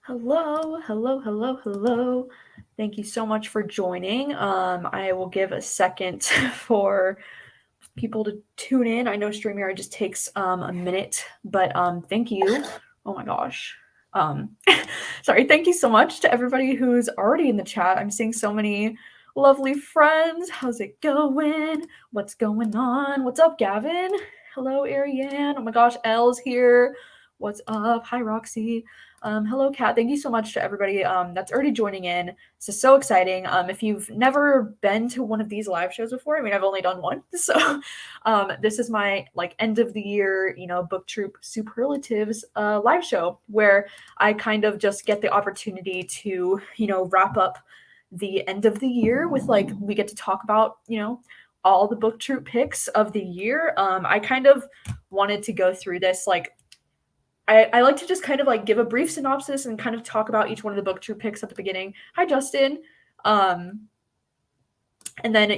Hello, hello, hello, hello. Thank you so much for joining. I will give a second for people to tune in. I know StreamYard just takes a minute, but thank you. Oh my gosh. Sorry, thank you so much to everybody who's already in the chat. I'm seeing so many lovely friends. How's it going? What's going on? What's up, Gavin? Hello, Ariane. Oh my gosh, Elle's here. What's up? Hi, Roxy. Hello, Kat. Thank you so much to everybody that's already joining in. This is so exciting. If you've never been to one of these live shows before, I mean, I've only done one, so this is my end of the year, book troop Superlatives live show where I kind of just get the opportunity to, wrap up the end of the year with we get to talk about, all the book troop picks of the year. I kind of wanted to go through this I like to just kind of give a brief synopsis and kind of talk about each one of the book troop picks at the beginning. Hi, Justin. And then,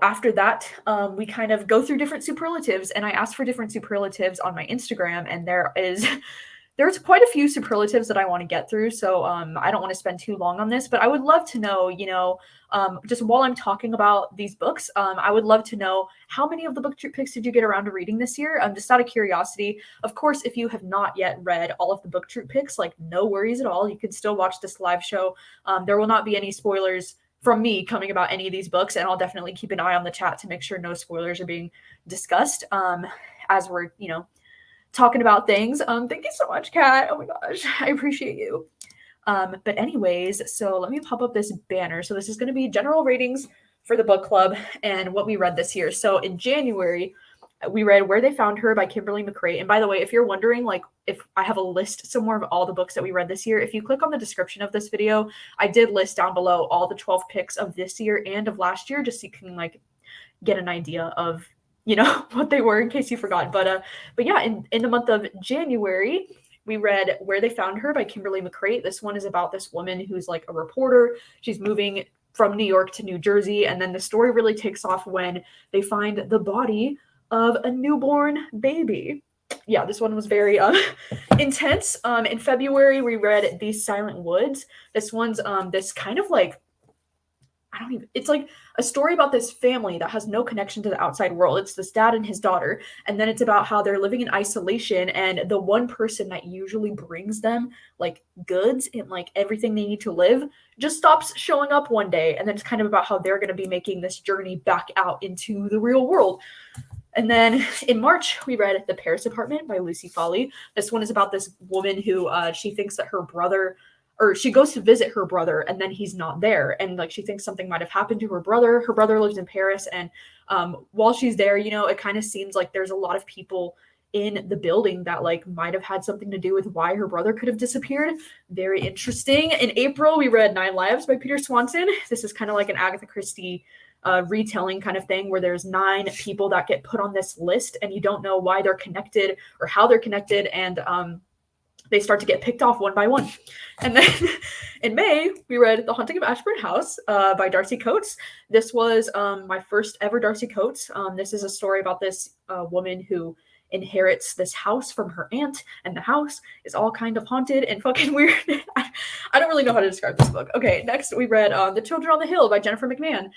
after that, we kind of go through different superlatives, and I asked for different superlatives on my Instagram, and there's quite a few superlatives that I want to get through, so I don't want to spend too long on this, but I would love to know, just while I'm talking about these books, I would love to know how many of the book troop picks did you get around to reading this year? Just out of curiosity. Of course, if you have not yet read all of the book troop picks, no worries at all. You can still watch this live show. There will not be any spoilers from me coming about any of these books, and I'll definitely keep an eye on the chat to make sure no spoilers are being discussed as we're, talking about things. Thank you so much, Kat. Oh my gosh, I appreciate you. But anyways, so let me pop up this banner. So this is going to be general ratings for the book club and what we read this year. So in January, we read Where They Found Her by Kimberly McCreight. And by the way, if you're wondering, if I have a list somewhere of all the books that we read this year, if you click on the description of this video, I did list down below all the 12 picks of this year and of last year, just so you can get an idea of what they were in case you forgot. But yeah, in the month of January, we read Where They Found Her by Kimberly McCreight. This one is about this woman who's a reporter. She's moving from New York to New Jersey, and then the story really takes off when they find the body of a newborn baby. Yeah, this one was very intense. In February, we read These Silent Woods. This one's this kind of it's a story about this family that has no connection to the outside world. It's this dad and his daughter, and then it's about how they're living in isolation, and the one person that usually brings them goods and everything they need to live just stops showing up one day, and then it's kind of about how they're going to be making this journey back out into the real world. And then in March, we read The Paris Apartment by Lucy Foley. This one is about this woman who she thinks that her brother, or she goes to visit her brother, and then he's not there, and she thinks something might have happened to her brother. Her brother lives in Paris, and while she's there, it kind of seems like there's a lot of people in the building that might have had something to do with why her brother could have disappeared. Very interesting. In April, we read 9 Lives by Peter Swanson. This is kind of like an Agatha Christie retelling kind of thing, where there's 9 people that get put on this list, and you don't know why they're connected or how they're connected, and they start to get picked off one by one. And then in May, we read The Haunting of Ashburn House by Darcy Coates. This was my first ever Darcy Coates. This is a story about this woman who inherits this house from her aunt, and the house is all kind of haunted and fucking weird. I don't really know how to describe this book. Okay, next we read The Children on the Hill by Jennifer McMahon.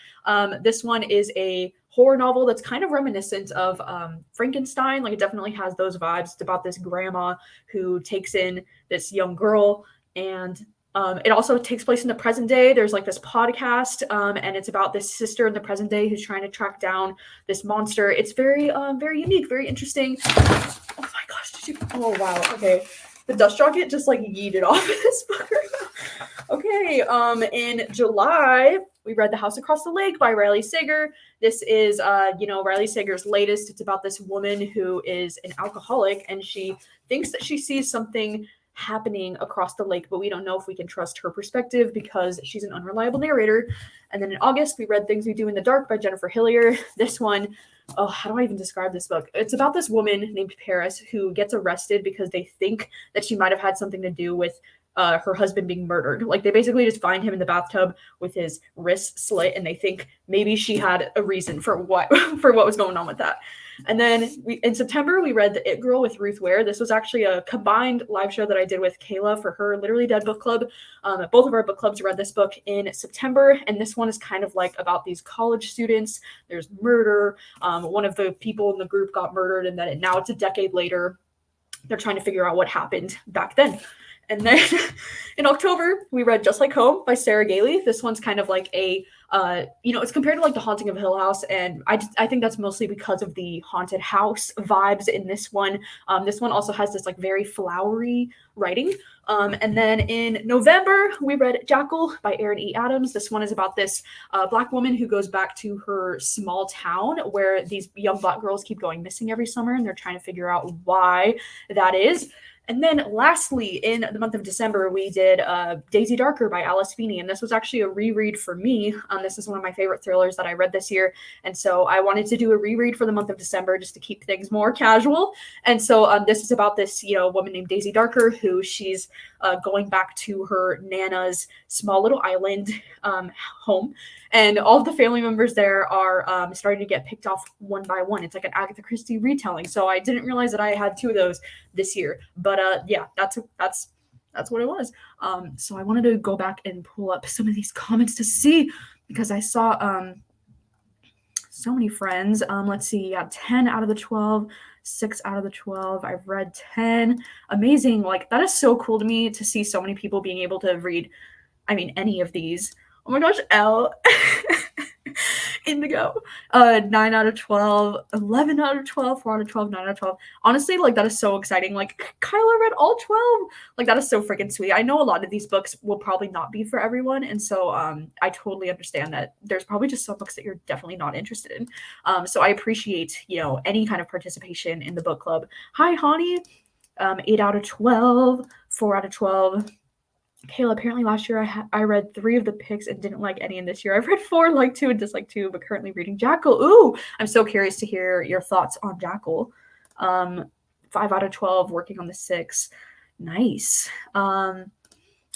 This one is a horror novel that's kind of reminiscent of Frankenstein. It definitely has those vibes. It's about this grandma who takes in this young girl, and it also takes place in the present day. There's this podcast, and it's about this sister in the present day who's trying to track down this monster. It's very, very unique, very interesting. Oh my gosh! Oh wow. Okay, the dust jacket just yeeted off of this book right now. Okay. In July, we read The House Across the Lake by Riley Sager. This is, Riley Sager's latest. It's about this woman who is an alcoholic, and she thinks that she sees something happening across the lake, but we don't know if we can trust her perspective because she's an unreliable narrator. And then in August, we read Things We Do in the Dark by Jennifer Hillier. This one, oh, how do I even describe this book? It's about this woman named Paris who gets arrested because they think that she might have had something to do with her husband being murdered. They basically just find him in the bathtub with his wrists slit, and they think maybe she had a reason for what was going on with that. And then in September, we read The It Girl with Ruth Ware. This was actually a combined live show that I did with Kayla for her Literally Dead book club. Both of our book clubs read this book in September, and this one is kind of like about these college students. There's murder. One of the people in the group got murdered, and then now it's a decade later. They're trying to figure out what happened back then. And then in October, we read Just Like Home by Sarah Gailey. This one's kind of like a, it's compared to like The Haunting of Hill House. And I think that's mostly because of the haunted house vibes in this one. This one also has this like very flowery writing. And then in November, we read Jackal by Erin E. Adams. This one is about this Black woman who goes back to her small town where these young Black girls keep going missing every summer, and they're trying to figure out why that is. And then lastly, in the month of December, we did Daisy Darker by Alice Feeney. And this was actually a reread for me. This is one of my favorite thrillers that I read this year. And so I wanted to do a reread for the month of December just to keep things more casual. And so this is about this, woman named Daisy Darker, who she's going back to her Nana's small little island home. And all of the family members there are starting to get picked off one by one. It's like an Agatha Christie retelling. So I didn't realize that I had two of those this year. But yeah, that's what it was. So I wanted to go back and pull up some of these comments to see, because I saw so many friends. Let's see, 10 out of the 12, 6 out of the 12. I've read 10. Amazing. Like, that is so cool to me to see so many people being able to read, any of these. Oh my gosh, Elle. Indigo. 9 out of 12, 11 out of 12, 4 out of 12, 9 out of 12. Honestly, like, that is so exciting. Like, Kyla read all 12. Like, that is so freaking sweet. I know a lot of these books will probably not be for everyone, and so I totally understand that there's probably just some books that you're definitely not interested in. So I appreciate, any kind of participation in the book club. Hi, Hani. 8 out of 12, 4 out of 12. Kayla, apparently last year I read 3 of the picks and didn't like any, in this year I've read 4, like 2 and disliked 2, but currently reading Jackal. Ooh, I'm so curious to hear your thoughts on Jackal. 5 out of 12, working on the 6. Nice.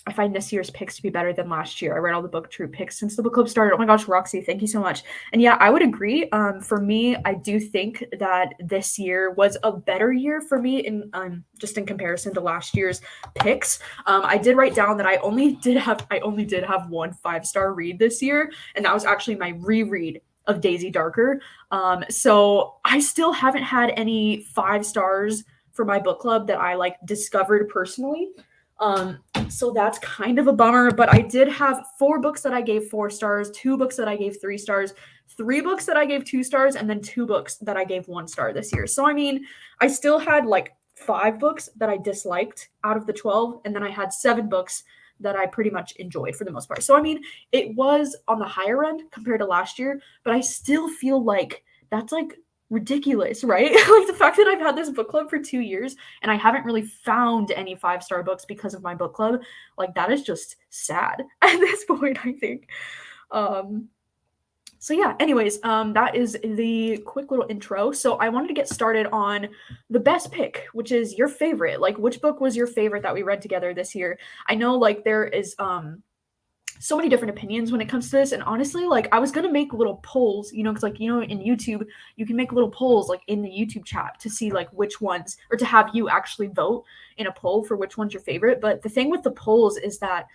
I find this year's picks to be better than last year. I read all the book troop picks since the book club started. Oh my gosh, Roxy, thank you so much. And yeah, I would agree. For me, I do think that this year was a better year for me in just in comparison to last year's picks. I did write down that I only did have 1 5-star read this year, and that was actually my reread of Daisy Darker. So I still haven't had any 5 stars for my book club that I like discovered personally. So that's kind of a bummer, but I did have 4 books that I gave 4 stars, 2 books that I gave 3 stars, 3 books that I gave 2 stars, and then 2 books that I gave 1 star this year. So, I still had like 5 books that I disliked out of the 12, and then I had 7 books that I pretty much enjoyed for the most part. So, it was on the higher end compared to last year, but I still feel like that's like ridiculous, right? Like, the fact that I've had this book club for 2 years and I haven't really found any 5-star books because of my book club, like, that is just sad at this point, I think. So yeah, anyways, that is the quick little intro. So I wanted to get started on the best pick, which is your favorite. Like, which book was your favorite that we read together this year? I know, like, there is so many different opinions when it comes to this, and honestly, like, I was gonna make little polls, because, like, in YouTube you can make little polls, like, in the YouTube chat to see, like, which ones, or to have you actually vote in a poll for which one's your favorite. But the thing with the polls is that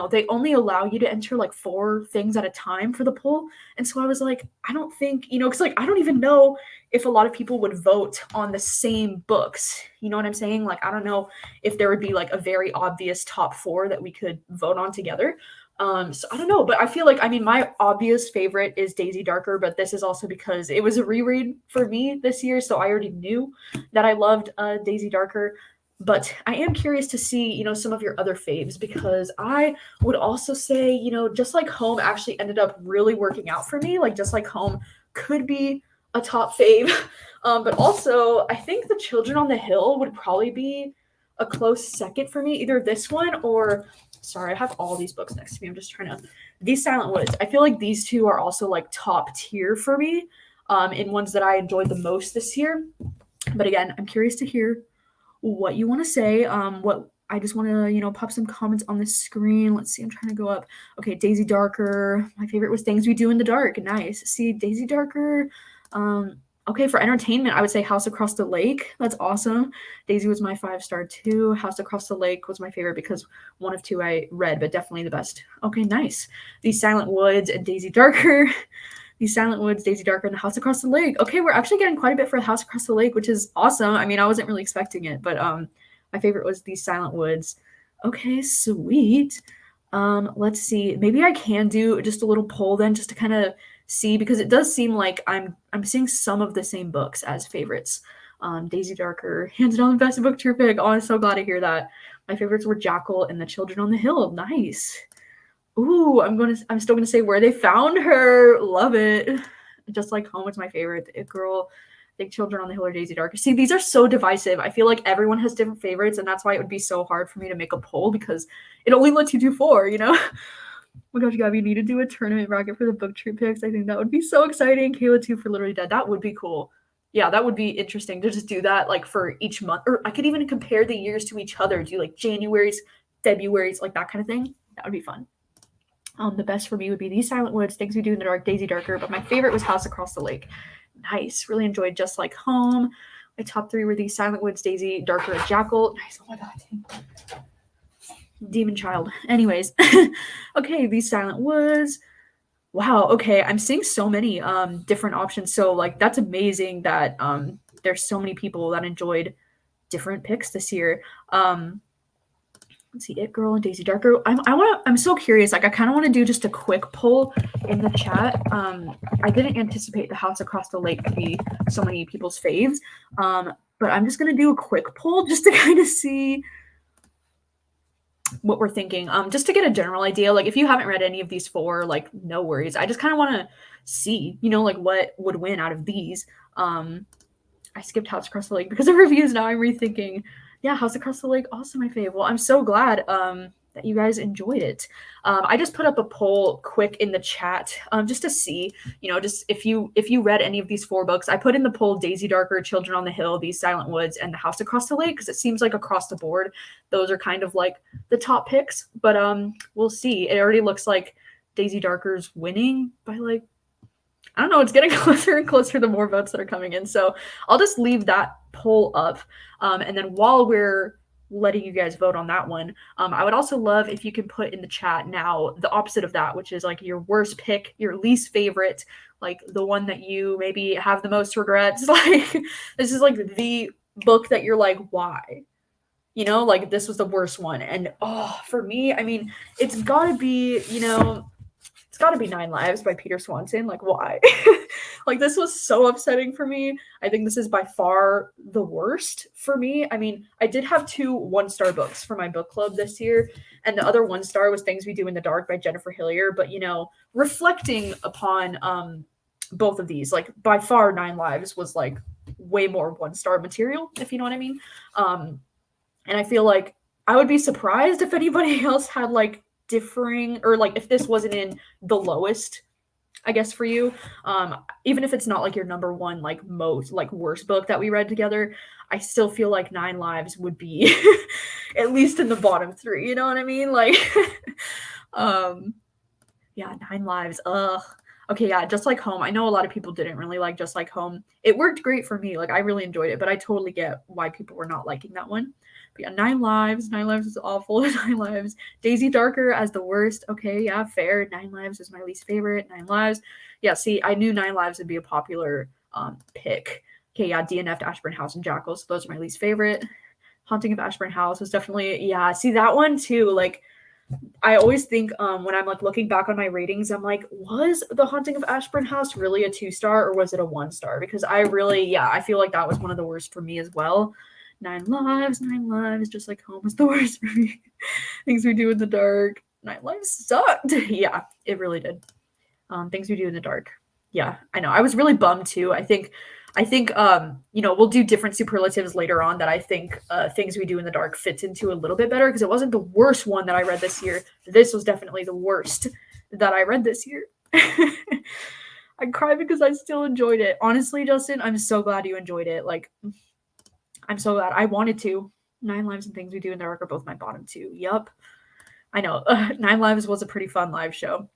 they only allow you to enter like 4 things at a time for the poll. And so I was like, I don't think, because, like, I don't even know if a lot of people would vote on the same books. You know what I'm saying? Like, I don't know if there would be like a very obvious top 4 that we could vote on together. So I don't know, but I feel like, my obvious favorite is Daisy Darker, but this is also because it was a reread for me this year. So I already knew that I loved Daisy Darker. But I am curious to see, some of your other faves, because I would also say, Just Like Home actually ended up really working out for me. Like, Just Like Home could be a top fave. But also, I think The Children on the Hill would probably be a close second for me. Either this one or, sorry, I have all these books next to me. I'm just trying to, these Silent Woods. I feel like these 2 are also like top tier for me, in ones that I enjoyed the most this year. But again, I'm curious to hear what you want to say. What I just want to, pop some comments on the screen. Let's see, I'm trying to go up. Okay, Daisy Darker. My favorite was Things We Do in the Dark. Nice. See, Daisy Darker. Okay, for entertainment, I would say House Across the Lake. That's awesome. Daisy was my 5-star too. House Across the Lake was my favorite because one of two I read, but definitely the best. Okay, nice. These Silent Woods and Daisy Darker. These Silent Woods, Daisy Darker, and the House Across the Lake. Okay, we're actually getting quite a bit for the House Across the Lake, which is awesome. I mean, I wasn't really expecting it, but my favorite was These Silent Woods. Okay, sweet. Let's see. Maybe I can do just a little poll then, just to kind of see, because it does seem like I'm seeing some of the same books as favorites. Daisy Darker, hands down the best book to pick. Oh, I'm so glad to hear that. My favorites were Jackal and The Children on the Hill. Nice. Ooh, I'm still gonna say Where They Found Her. Love it. Just Like Home is my favorite. It Girl, Big Children on the Hill, or Daisy Darker. See, these are so divisive. I feel like everyone has different favorites, and that's why it would be so hard for me to make a poll, because it only lets you do 4, you know? Oh my gosh, Gabby, you need to do a tournament bracket for the book tree picks. I think that would be so exciting. Kayla too for Literally Dead. That would be cool. Yeah, that would be interesting to just do that like for each month. Or I could even compare the years to each other, do like January's, February's, like that kind of thing. That would be fun. The best for me would be These Silent Woods, Things We Do in the Dark, Daisy Darker, but my favorite was House Across the Lake. Nice. Really enjoyed Just Like Home. My top 3 were These Silent Woods, Daisy Darker, and Jackal. Nice. Oh my god. Demon Child. Anyways. Okay, These Silent Woods. Wow, okay. I'm seeing so many different options. So like that's amazing that there's so many people that enjoyed different picks this year. Let's see, It Girl and Daisy Darker. I'm so curious. Like I kind of want to do just a quick poll in the chat. I didn't anticipate the House Across the Lake to be so many people's faves. But I'm just gonna do a quick poll just to kind of see what we're thinking, just to get a general idea. Like if you haven't read any of these 4, like no worries. I just kind of want to see, you know, like what would win out of these. I skipped House Across the Lake because of reviews. Now I'm rethinking. Yeah, House Across the Lake, also my fave. Well, I'm so glad that you guys enjoyed it. I just put up a poll quick in the chat just to see, you know, just if you read any of these 4 books. I put in the poll Daisy Darker, Children on the Hill, These Silent Woods, and The House Across the Lake, because it seems like across the board those are kind of like the top picks. But we'll see. It already looks like Daisy Darker's winning by like, I don't know, it's getting closer and closer the more votes that are coming in. So I'll just leave that poll up. And then while we're letting you guys vote on that one, I would also love if you can put in the chat now the opposite of that, which is like your worst pick, your least favorite, like the one that you maybe have the most regrets. Like this is like the book that you're like, why? You know, like this was the worst one. And for me, I mean, it's gotta be, you know, it's got to be 9 Lives by Peter Swanson. Like, why? Like, this was so upsetting for me. I think this is by far the worst for me. I mean, I did have 2 1-star books for my book club this year, and the other 1-star was Things We Do in the Dark by Jennifer Hillier. But, you know, reflecting upon both of these, like, by far 9 Lives was, like, way more 1-star material, if you know what I mean. And I feel like I would be surprised if anybody else had, like, differing, or like if this wasn't in the lowest, I guess, for you, even if it's not like your number 1 like most like worst book that we read together, I still feel like 9 Lives would be at least in the bottom 3, you know what I mean? Like yeah, 9 Lives. Okay, yeah, Just Like Home. I know a lot of people didn't really like Just Like Home. It worked great for me. Like I really enjoyed it, but I totally get why people were not liking that one. But yeah, 9 Lives. 9 Lives is awful. 9 Lives. Daisy Darker as the worst. Okay, yeah, fair. 9 Lives is my least favorite. 9 Lives. Yeah, see, I knew 9 Lives would be a popular pick. Okay, yeah, DNF to Ashburn House and Jackal. So those are my least favorite. Haunting of Ashburn House was definitely, yeah, see that one too. Like I always think when I'm like looking back on my ratings, I'm like, was The Haunting of Ashburn House really a 2-star or was it a 1-star? Because I really, yeah, I feel like that was one of the worst for me as well. 9 Lives, 9 Lives, Just Like Home was the worst for me. Things We Do in the Dark. 9 Lives sucked. Yeah, it really did. Things We Do in the Dark. Yeah, I know. I was really bummed too. I think you know, we'll do different superlatives later on that I think Things We Do in the Dark fits into a little bit better, because it wasn't the worst one that I read this year. This was definitely the worst that I read this year. I cried because I still enjoyed it. Honestly, Justin, I'm so glad you enjoyed it. Like, I'm so glad. I wanted to. 9 Lives and Things We Do in the Dark are both my bottom 2. Yup. I know. 9 Lives was a pretty fun live show.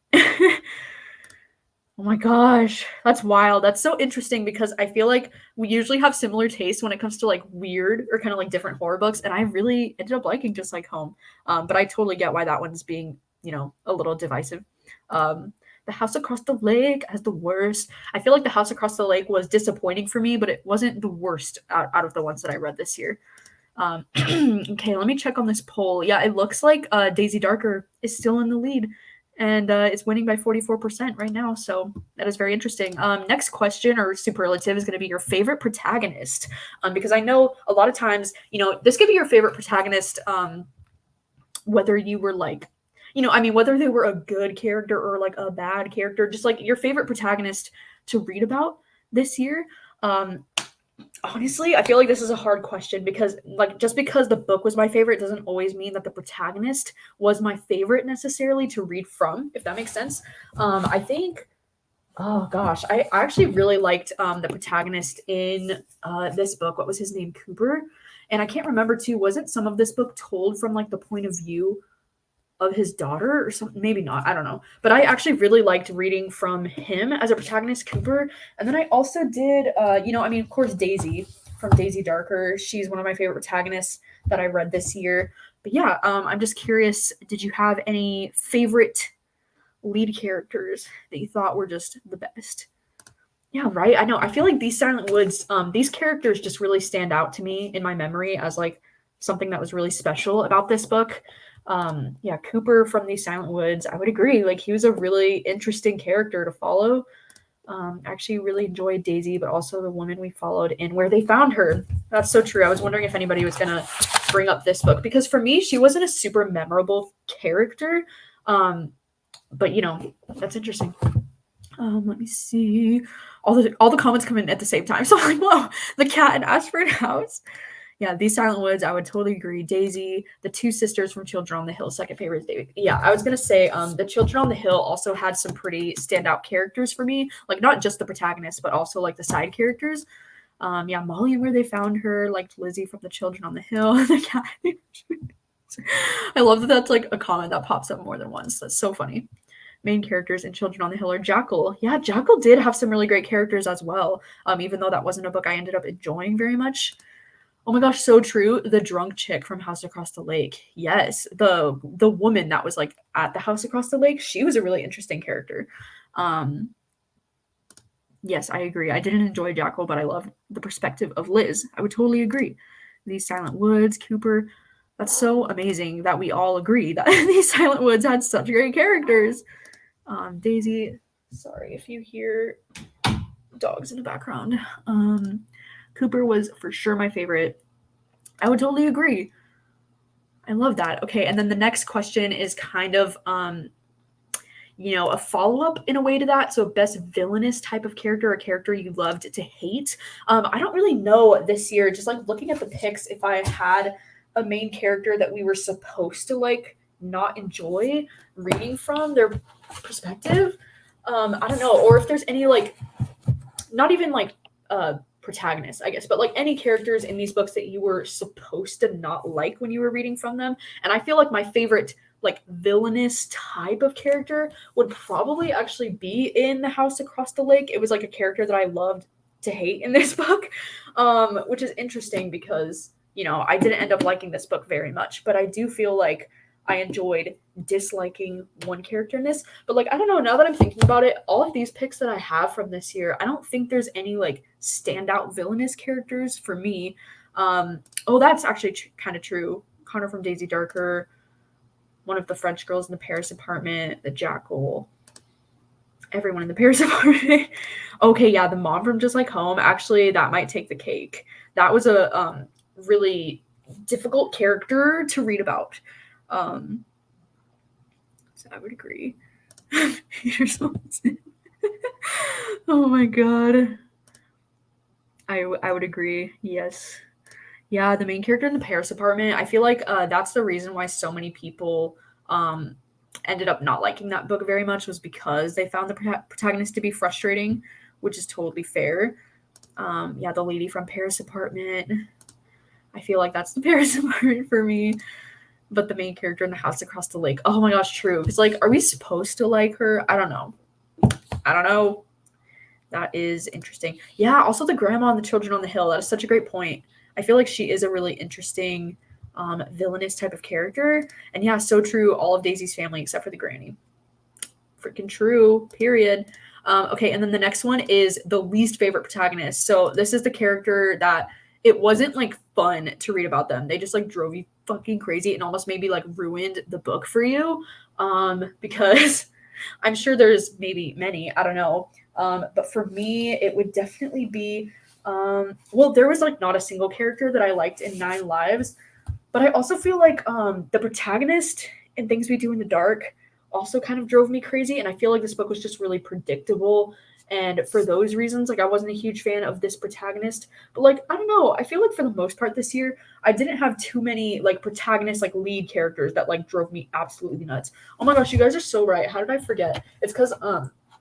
Oh my gosh, that's wild. That's so interesting because I feel like we usually have similar tastes when it comes to like weird or kind of like different horror books, and I really ended up liking Just Like Home. But I totally get why that one's being, a little divisive. The House Across the Lake has the worst. I feel like The House Across the Lake was disappointing for me, but it wasn't the worst out of the ones that I read this year. Okay, let me check on this poll. Yeah, it looks like Daisy Darker is still in the lead, and it's winning by 44% right now. So that is very interesting. Next question or superlative is going to be your favorite protagonist, because I know a lot of times, this could be your favorite protagonist, whether you were like, whether they were a good character or like a bad character, just like your favorite protagonist to read about this year. Honestly, I feel like this is a hard question because, like, just because the book was my favorite doesn't always mean that the protagonist was my favorite necessarily to read from, if that makes sense. I think, oh gosh, I actually really liked the protagonist in this book. What was his name? Cooper. And I can't remember too, wasn't some of this book told from like the point of view of his daughter or something? Maybe not, I don't know, but I actually really liked reading from him as a protagonist, Cooper. And then I also did of course, Daisy from Daisy Darker. She's one of my favorite protagonists that I read this year. But yeah, I'm just curious, did you have any favorite lead characters that you thought were just the best? Yeah, right. I know. I feel like these Silent Woods, these characters just really stand out to me in my memory as like something that was really special about this book. Yeah, Cooper from these Silent Woods, I would agree. Like he was a really interesting character to follow. Actually really enjoyed Daisy, but also the woman we followed and where they found her. That's so true. I was wondering if anybody was gonna bring up this book because for me, she wasn't a super memorable character. But that's interesting. Let me see. All the comments come in at the same time. So I'm like, whoa, the cat in Ashburn house. Yeah, these Silent Woods, I would totally agree. Daisy, the two sisters from Children on the Hill, second favorite is Daisy. Yeah, I was gonna say, the Children on the Hill also had some pretty standout characters for me. Like not just the protagonist, but also like the side characters. Yeah, Molly and where they found her, like Lizzie from the Children on the Hill, the cat. I love that that's like a comment that pops up more than once. That's so funny. Main characters in Children on the Hill are Jackal. Yeah, Jackal did have some really great characters as well. Even though that wasn't a book I ended up enjoying very much. Oh my gosh, so true. The drunk chick from House Across the Lake. Yes, the woman that was like at the house across the lake, she was a really interesting character. Um yes, I agree. I didn't enjoy Jackal, but I love the perspective of Liz. I would totally agree. These Silent Woods, Cooper. That's so amazing that we all agree that these Silent Woods had such great characters. Daisy, sorry if you hear dogs in the background. Cooper was for sure my favorite. I would totally agree. I love that. Okay, and then the next question is kind of a follow-up in a way to that. So best villainous type of character, a character you loved to hate. I don't really know this year, just like looking at the picks, if I had a main character that we were supposed to like not enjoy reading from their perspective. I don't know, or if there's any like not even like protagonists, I guess, but like any characters in these books that you were supposed to not like when you were reading from them. And I feel like my favorite like villainous type of character would probably actually be in The House Across the Lake. It was like a character that I loved to hate in this book, which is interesting because I didn't end up liking this book very much, but I do feel like I enjoyed disliking one character in this. But like, I don't know, now that I'm thinking about it, all of these picks that I have from this year, I don't think there's any like standout villainous characters for me. Oh, that's actually kind of true. Connor from Daisy Darker, one of the French girls in the Paris apartment, the Jackal, everyone in the Paris apartment. Okay, yeah, the mom from Just Like Home, actually, that might take the cake. That was a really difficult character to read about. So I would agree. Peter Swanson. Oh my god. I would agree. Yes. Yeah, the main character in the Paris apartment. I feel like that's the reason why so many people ended up not liking that book very much, was because they found the protagonist to be frustrating, which is totally fair. Yeah, the lady from Paris apartment. I feel like that's the Paris apartment for me. But the main character in The House Across the Lake. Oh my gosh, true. It's like, are we supposed to like her? I don't know. I don't know. That is interesting. Yeah, also the grandma and the children on the hill. That is such a great point. I feel like she is a really interesting villainous type of character. And yeah, so true. All of Daisy's family except for the granny. Freaking true. Period. Okay, and then the next one is the least favorite protagonist. So this is the character that it wasn't like fun to read about them. They just like drove you fucking crazy and almost maybe like ruined the book for you. Because I'm sure there's maybe many, I don't know. But for me, it would definitely be well, there was like not a single character that I liked in 9 Lives, but I also feel like the protagonist in Things We Do in the Dark also kind of drove me crazy, and I feel like this book was just really predictable. And for those reasons, like I wasn't a huge fan of this protagonist. But like, I don't know, I feel like for the most part this year, I didn't have too many like protagonists, like lead characters that like drove me absolutely nuts. Oh my gosh, you guys are so right. How did I forget? It's because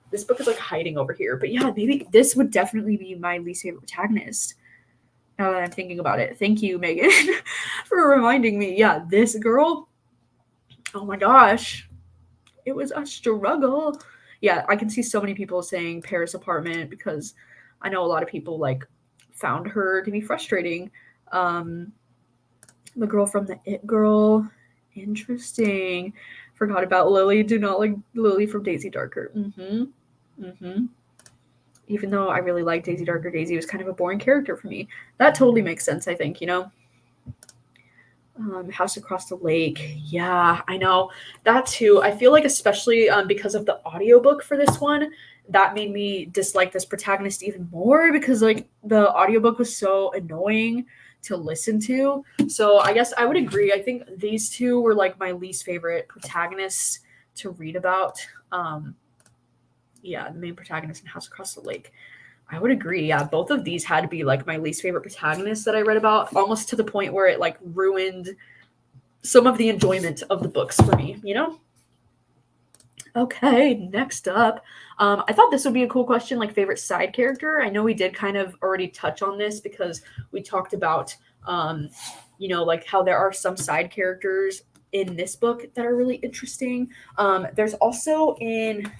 this book is like hiding over here. But yeah, maybe this would definitely be my least favorite protagonist. Now that I'm thinking about it. Thank you, Megan, for reminding me. Yeah, this girl. Oh my gosh. It was a struggle. Yeah, I can see so many people saying Paris Apartment because I know a lot of people like found her to be frustrating. The girl from the It Girl. Interesting. Forgot about Lily. Do not like Lily from Daisy Darker. Even though I really like Daisy Darker, Daisy was kind of a boring character for me. That totally makes sense, I think, you know? House Across the Lake. Yeah, I know. That too. I feel like especially because of the audiobook for this one, that made me dislike this protagonist even more because like the audiobook was so annoying to listen to. So I guess I would agree. I think these two were like my least favorite protagonists to read about. Yeah, the main protagonist in House Across the Lake. I would agree. Yeah, both of these had to be like my least favorite protagonists that I read about, almost to the point where it like ruined some of the enjoyment of the books for me, you know? Okay, next up. I thought this would be a cool question, like favorite side character. I know we did kind of already touch on this because we talked about, you know, like how there are some side characters in this book that are really interesting. There's also in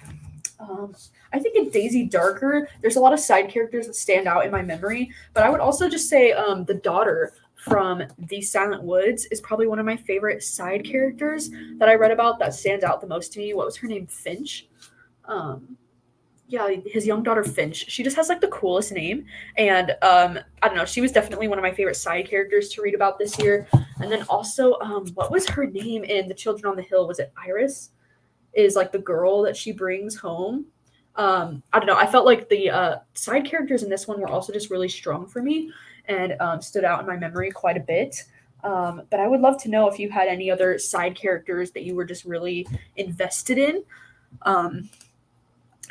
I think in Daisy Darker, there's a lot of side characters that stand out in my memory, but I would also just say the daughter from The Silent Woods is probably one of my favorite side characters that I read about that stands out the most to me. What was her name? Finch. Yeah, his young daughter Finch. She just has like the coolest name, and I don't know. She was definitely one of my favorite side characters to read about this year. And then also, what was her name in The Children on the Hill? Was it Iris? Is like the girl that she brings home. I don't know. I felt like the side characters in this one were also just really strong for me and stood out in my memory quite a bit. But I would love to know if you had any other side characters that you were just really invested in.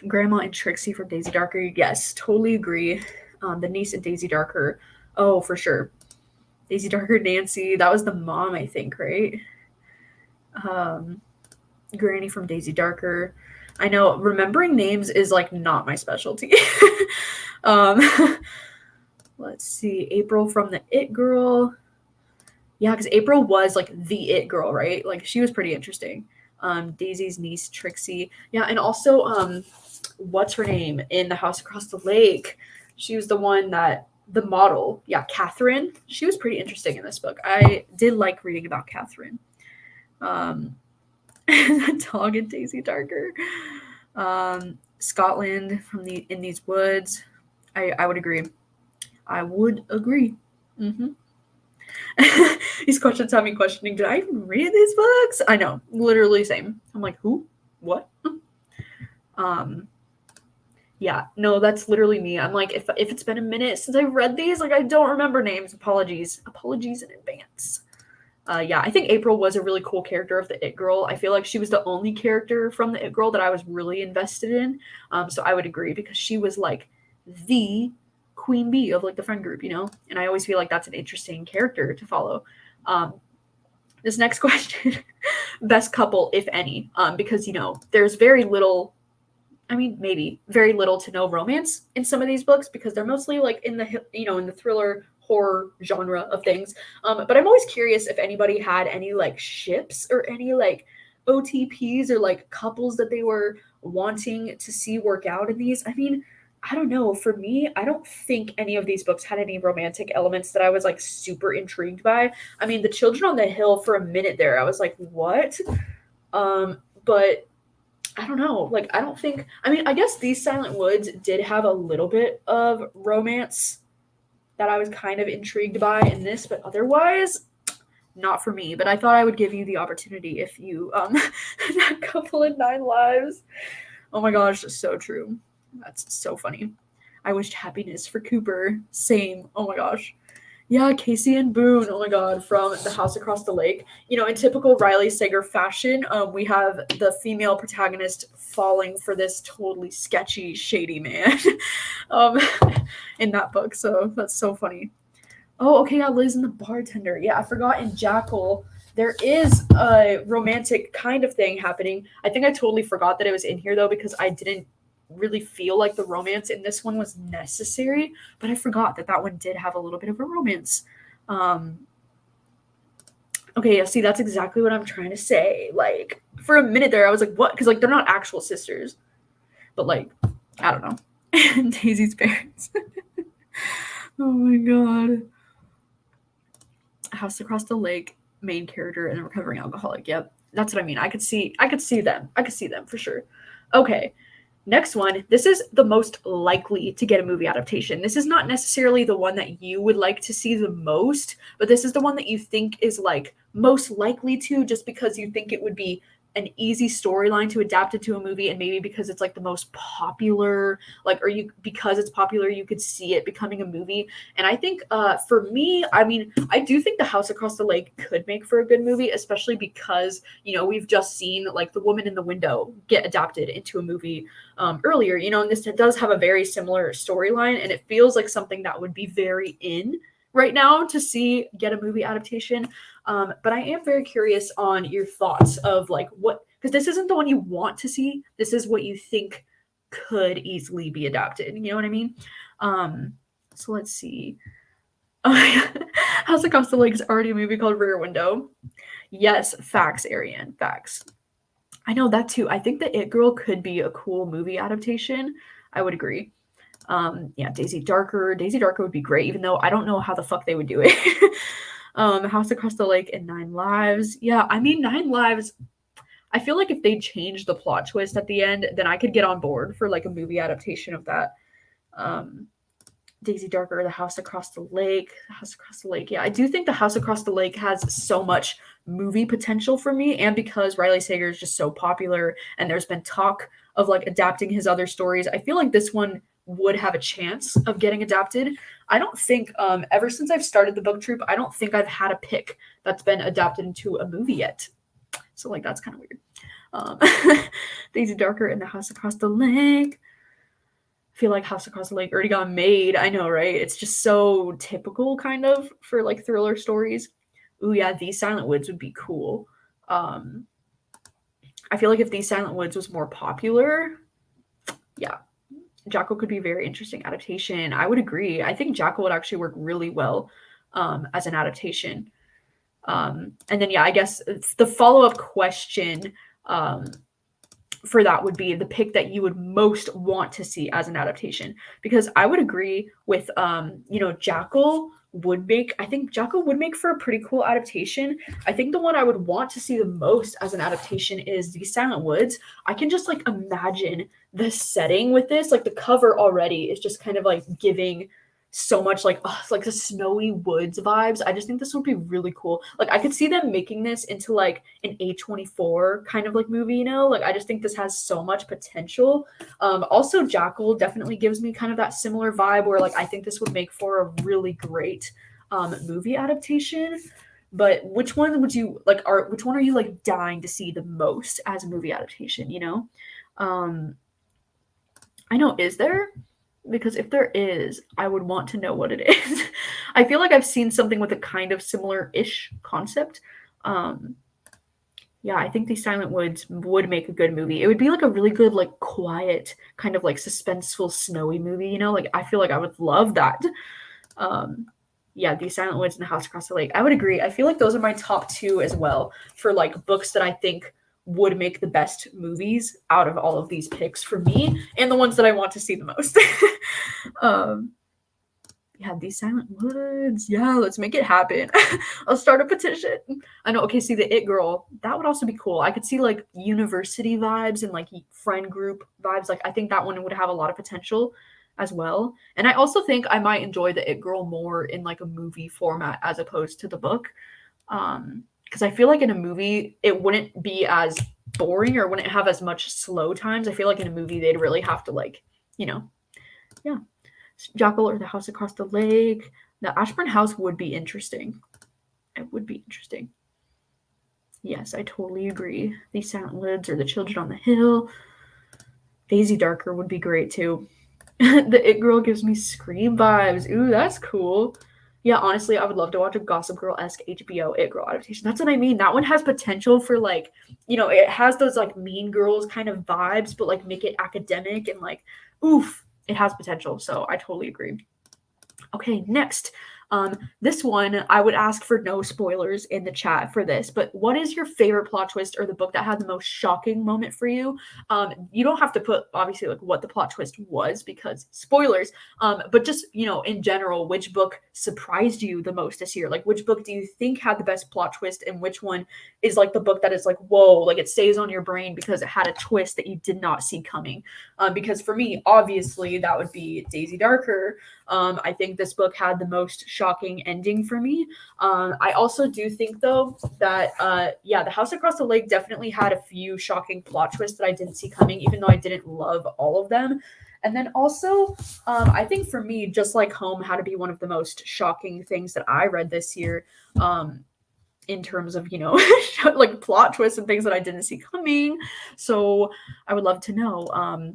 Grandma and Trixie from Daisy Darker. Yes, totally agree. The niece in Daisy Darker. Oh, for sure. Daisy Darker, Nancy. That was the mom, I think, right? Granny from Daisy Darker. I know remembering names is like not my specialty. um, let's see. April from the It Girl. Yeah, because April was like the It Girl, right? Like she was pretty interesting. Daisy's niece, Trixie. Yeah, and also what's her name in The House Across the Lake? She was the one that the model. Yeah, Catherine. She was pretty interesting in this book. I did like reading about Catherine. The dog in Daisy Darker. Scotland from In These Woods. I would agree. I would agree. These questions have me questioning, did I even read these books? I know, literally same. I'm like, who? What? Yeah, no, that's literally me. I'm like, if it's been a minute since I've read these, like I don't remember names. Apologies in advance. Yeah, I think April was a really cool character of the It Girl. I feel like she was the only character from the It Girl that I was really invested in. So I would agree because she was like the queen bee of like the friend group, you know? And I always feel like that's an interesting character to follow. This next question, best couple, if any, because, you know, there's very little, I mean, maybe very little to no romance in some of these books because they're mostly like in the, you know, in the thriller horror genre of things. But I'm always curious if anybody had any like ships or any like OTPs or like couples that they were wanting to see work out in these. I mean, I don't know. For me, I don't think any of these books had any romantic elements that I was like super intrigued by. I mean, The Children on the Hill, for a minute there, I was like, what? But I don't know. Like, I don't think, I mean, I guess These Silent Woods did have a little bit of romance that I was kind of intrigued by in this, but otherwise, not for me. But I thought I would give you the opportunity if you, that couple in 9 Lives. Oh my gosh, so true. That's so funny. I wished happiness for Cooper. Same. Oh my gosh. Yeah, Casey and Boone. Oh my god, from The House Across the Lake. You know, in typical Riley Sager fashion, we have the female protagonist falling for this totally sketchy, shady man in that book. So that's so funny. Oh, okay, yeah, Liz and the bartender. Yeah, I forgot in Jackal there is a romantic kind of thing happening. I think I totally forgot that it was in here though because I didn't really feel like the romance in this one was necessary, but I forgot that that one did have a little bit of a romance. Okay, yeah, see, that's exactly what I'm trying to say. Like, for a minute there, I was like, what? Because, like, they're not actual sisters. But, like, I don't know. And Daisy's parents. Oh my god. House Across the Lake, main character, and a recovering alcoholic. Yep, that's what I mean. I could see them. I could see them for sure. Okay. Next one, this is the most likely to get a movie adaptation. This is not necessarily the one that you would like to see the most, but this is the one that you think is like most likely to, just because you think it would be an easy storyline to adapt it to a movie, and maybe because it's like the most popular, like, or you, because it's popular, you could see it becoming a movie. And I think for me, I mean, I do think The House Across the Lake could make for a good movie, especially because, you know, we've just seen like The Woman in the Window get adapted into a movie earlier, you know, and this does have a very similar storyline, and it feels like something that would be very in right now to see get a movie adaptation. But I am very curious on your thoughts of like what, because this isn't the one you want to see. This is what you think could easily be adapted. You know what I mean? So let's see. House Across the Lake is already a movie called Rear Window. Yes, facts, Ariane, facts. I know that too. I think the It Girl could be a cool movie adaptation. I would agree. Yeah, Daisy Darker. Daisy Darker would be great, even though I don't know how the fuck they would do it. House Across the Lake and 9 Lives. Yeah, I mean 9 Lives. I feel like if they changed the plot twist at the end, then I could get on board for like a movie adaptation of that. Daisy Darker, The House Across the Lake. The House Across the Lake. Yeah, I do think The House Across the Lake has so much movie potential for me, and because Riley Sager is just so popular and there's been talk of like adapting his other stories, I feel like this one would have a chance of getting adapted. I don't think ever since I've started the book troop, I don't think I've had a pick that's been adapted into a movie yet. So like that's kind of weird. Daisy Darker and The House Across the Lake. I feel like House Across the Lake already got made. I know, right? It's just so typical kind of for like thriller stories. Ooh, yeah, These Silent Woods would be cool. I feel like if These Silent Woods was more popular, yeah, Jackal could be a very interesting adaptation. I would agree. I think Jackal would actually work really well as an adaptation. And then, yeah, I guess the follow-up question for that would be the pick that you would most want to see as an adaptation. Because I would agree with, you know, Jackal would make, I think Jackal would make for a pretty cool adaptation. I think the one I would want to see the most as an adaptation is The Silent Woods. I can just like imagine the setting with this, like the cover already is just kind of like giving so much like like the snowy woods vibes. I just think this would be really cool. Like I could see them making this into like an A24 kind of like movie, you know? Like I just think this has so much potential. Also Jackal definitely gives me kind of that similar vibe where like I think this would make for a really great movie adaptation. But which one would you like which one are you like dying to see the most as a movie adaptation, you know? I know, is there? Because if there is, I would want to know what it is. I feel like I've seen something with a kind of similar-ish concept. Yeah, I think These Silent Woods would make a good movie. It would be like a really good, like quiet, kind of like suspenseful, snowy movie, you know? Like I feel like I would love that. Yeah, These Silent Woods and The House Across the Lake. I would agree. I feel like those are my top two as well for like books that I think would make the best movies out of all of these picks for me, and the ones that I want to see the most. Yeah, These Silent Woods. Yeah, let's make it happen. I'll start a petition. I know. Okay, see the It Girl. That would also be cool. I could see like university vibes and like friend group vibes. Like I think that one would have a lot of potential as well. And I also think I might enjoy the It Girl more in like a movie format as opposed to the book. Because I feel like in a movie it wouldn't be as boring or wouldn't have as much slow times. I feel like in a movie they'd really have to like, yeah. Jackal or The House Across the Lake. The Ashburn House would be interesting. It would be interesting. Yes, I totally agree. These Silent Woods or The Children on the Hill. Daisy Darker would be great too. The It Girl gives me Scream vibes. Ooh, that's cool. Yeah, honestly, I would love to watch a Gossip Girl-esque HBO It Girl adaptation. That's what I mean. That one has potential for like, it has those like Mean Girls kind of vibes, but like make it academic and like, oof. It has potential, so I totally agree. Okay, next. This one, I would ask for no spoilers in the chat for this, but what is your favorite plot twist or the book that had the most shocking moment for you? You don't have to put, obviously, like what the plot twist was because spoilers, but just, in general, which book surprised you the most this year? Like, which book do you think had the best plot twist and which one is like the book that is like, whoa, like it stays on your brain because it had a twist that you did not see coming? Because for me, obviously, that would be Daisy Darker. I think this book had the most shocking ending for me. I also do think, though, that, The House Across the Lake definitely had a few shocking plot twists that I didn't see coming, even though I didn't love all of them. And then also, I think for me, Just Like Home had to be one of the most shocking things that I read this year. In terms of, like plot twists and things that I didn't see coming. So I would love to know.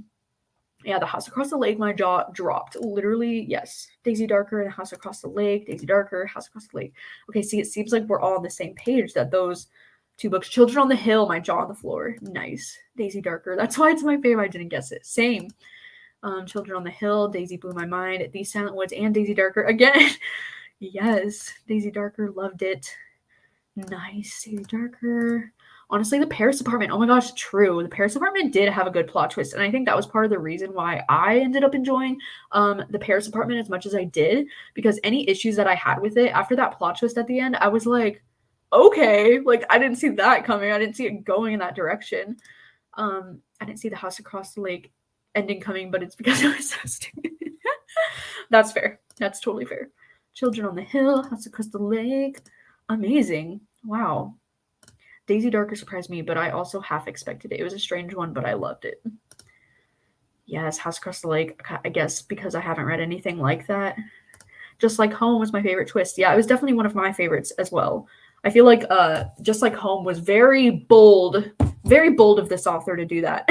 The House Across the Lake, my jaw dropped. Literally, yes. Daisy Darker and House Across the Lake. Daisy Darker, House Across the Lake. Okay, see, it seems like we're all on the same page that those two books. Children on the Hill, my jaw on the floor. Nice. Daisy Darker. That's why it's my favorite. I didn't guess it. Same. Children on the Hill, Daisy blew my mind. These Silent Woods and Daisy Darker. Again. Yes. Daisy Darker, loved it. Nice. Daisy Darker. Honestly, the Paris Apartment. Oh my gosh, true. The Paris Apartment did have a good plot twist, and I think that was part of the reason why I ended up enjoying the Paris Apartment as much as I did, because any issues that I had with it after that plot twist at the end, I was like, okay, like I didn't see that coming. I didn't see it going in that direction. I didn't see The House Across the Lake ending coming, but it's because it was so stupid. That's fair. That's totally fair. Children on the Hill, House Across the Lake. Amazing. Wow. Daisy Darker surprised me, but I also half expected it. It was a strange one, but I loved it. Yes, House Across the Lake, I guess because I haven't read anything like that. Just Like Home was my favorite twist. Yeah, it was definitely one of my favorites as well. I feel like Just Like Home was very bold of this author to do that.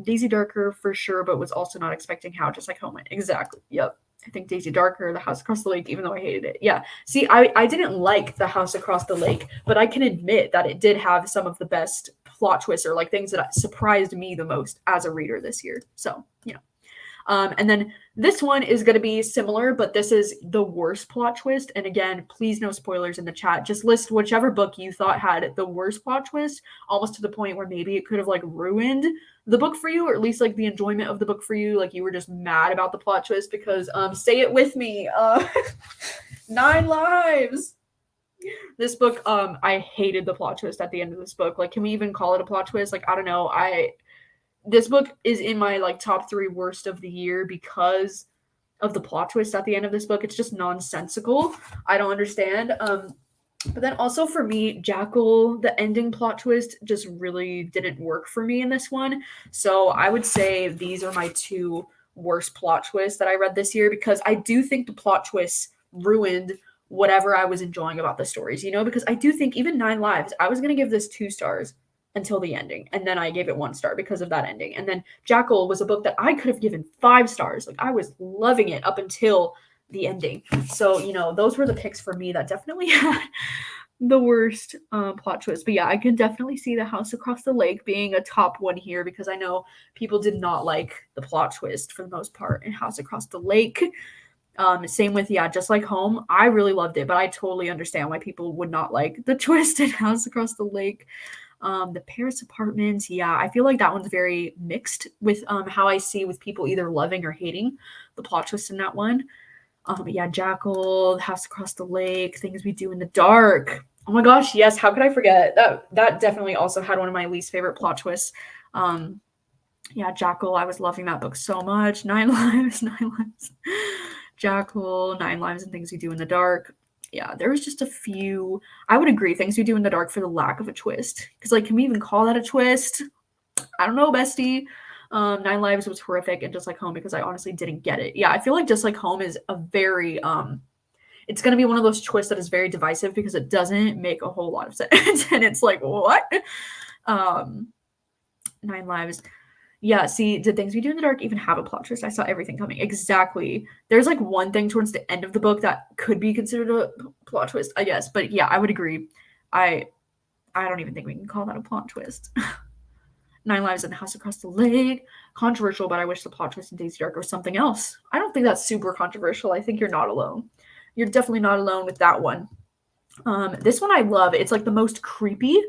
Daisy Darker for sure, but was also not expecting how Just Like Home went. Exactly. Yep. I think Daisy Darker, The House Across the Lake, even though I hated it. Yeah. See, I didn't like The House Across the Lake, but I can admit that it did have some of the best plot twists or like things that surprised me the most as a reader this year. So, and then this one is going to be similar, but this is the worst plot twist. And again, please no spoilers in the chat. Just list whichever book you thought had the worst plot twist, almost to the point where maybe it could have like ruined the book for you, or at least like the enjoyment of the book for you. Like you were just mad about the plot twist because say it with me. 9 Lives. This book, I hated the plot twist at the end of this book. Like, can we even call it a plot twist? Like, I don't know. This book is in my like top 3 worst of the year because of the plot twist at the end of this book. It's just nonsensical. I don't understand. But then also for me, Jackal, the ending plot twist just really didn't work for me in this one. So I would say these are my 2 worst plot twists that I read this year, because I do think the plot twists ruined whatever I was enjoying about the stories, because I do think even 9 Lives, I was going to give this 2 stars until the ending. And then I gave it 1 star because of that ending. And then Jackal was a book that I could have given 5 stars. Like I was loving it up until the ending. So, those were the picks for me that definitely had the worst plot twist. But yeah, I can definitely see The House Across the Lake being a top one here, because I know people did not like the plot twist for the most part in House Across the Lake. Same with, Just Like Home. I really loved it, but I totally understand why people would not like the twist in House Across the Lake. The Paris Apartments, yeah, I feel like that one's very mixed with how I see with people either loving or hating the plot twist in that one. Yeah, Jackal, House Across the Lake, Things We Do in the Dark. Oh my gosh, yes, how could I forget? That definitely also had one of my least favorite plot twists. Yeah, Jackal, I was loving that book so much. 9 Lives. Jackal, 9 Lives, and Things We Do in the Dark. Yeah, there was just a few. I would agree, Things We Do in the Dark for the lack of a twist. Because, like, can we even call that a twist? I don't know, bestie. 9 Lives was horrific, and Just Like Home because I honestly didn't get it. Yeah, I feel like Just Like Home is a very it's gonna be one of those twists that is very divisive because it doesn't make a whole lot of sense, and it's like what? 9 Lives. Yeah, see, did Things We Do in the Dark even have a plot twist? I saw everything coming. Exactly. There's like one thing towards the end of the book that could be considered a plot twist, I guess. But yeah, I would agree. I don't even think we can call that a plot twist. 9 Lives and the House Across the Lake. Controversial, but I wish the plot twist in Daisy Dark was something else. I don't think that's super controversial. I think you're not alone. You're definitely not alone with that one. This one I love. It's like the most creepy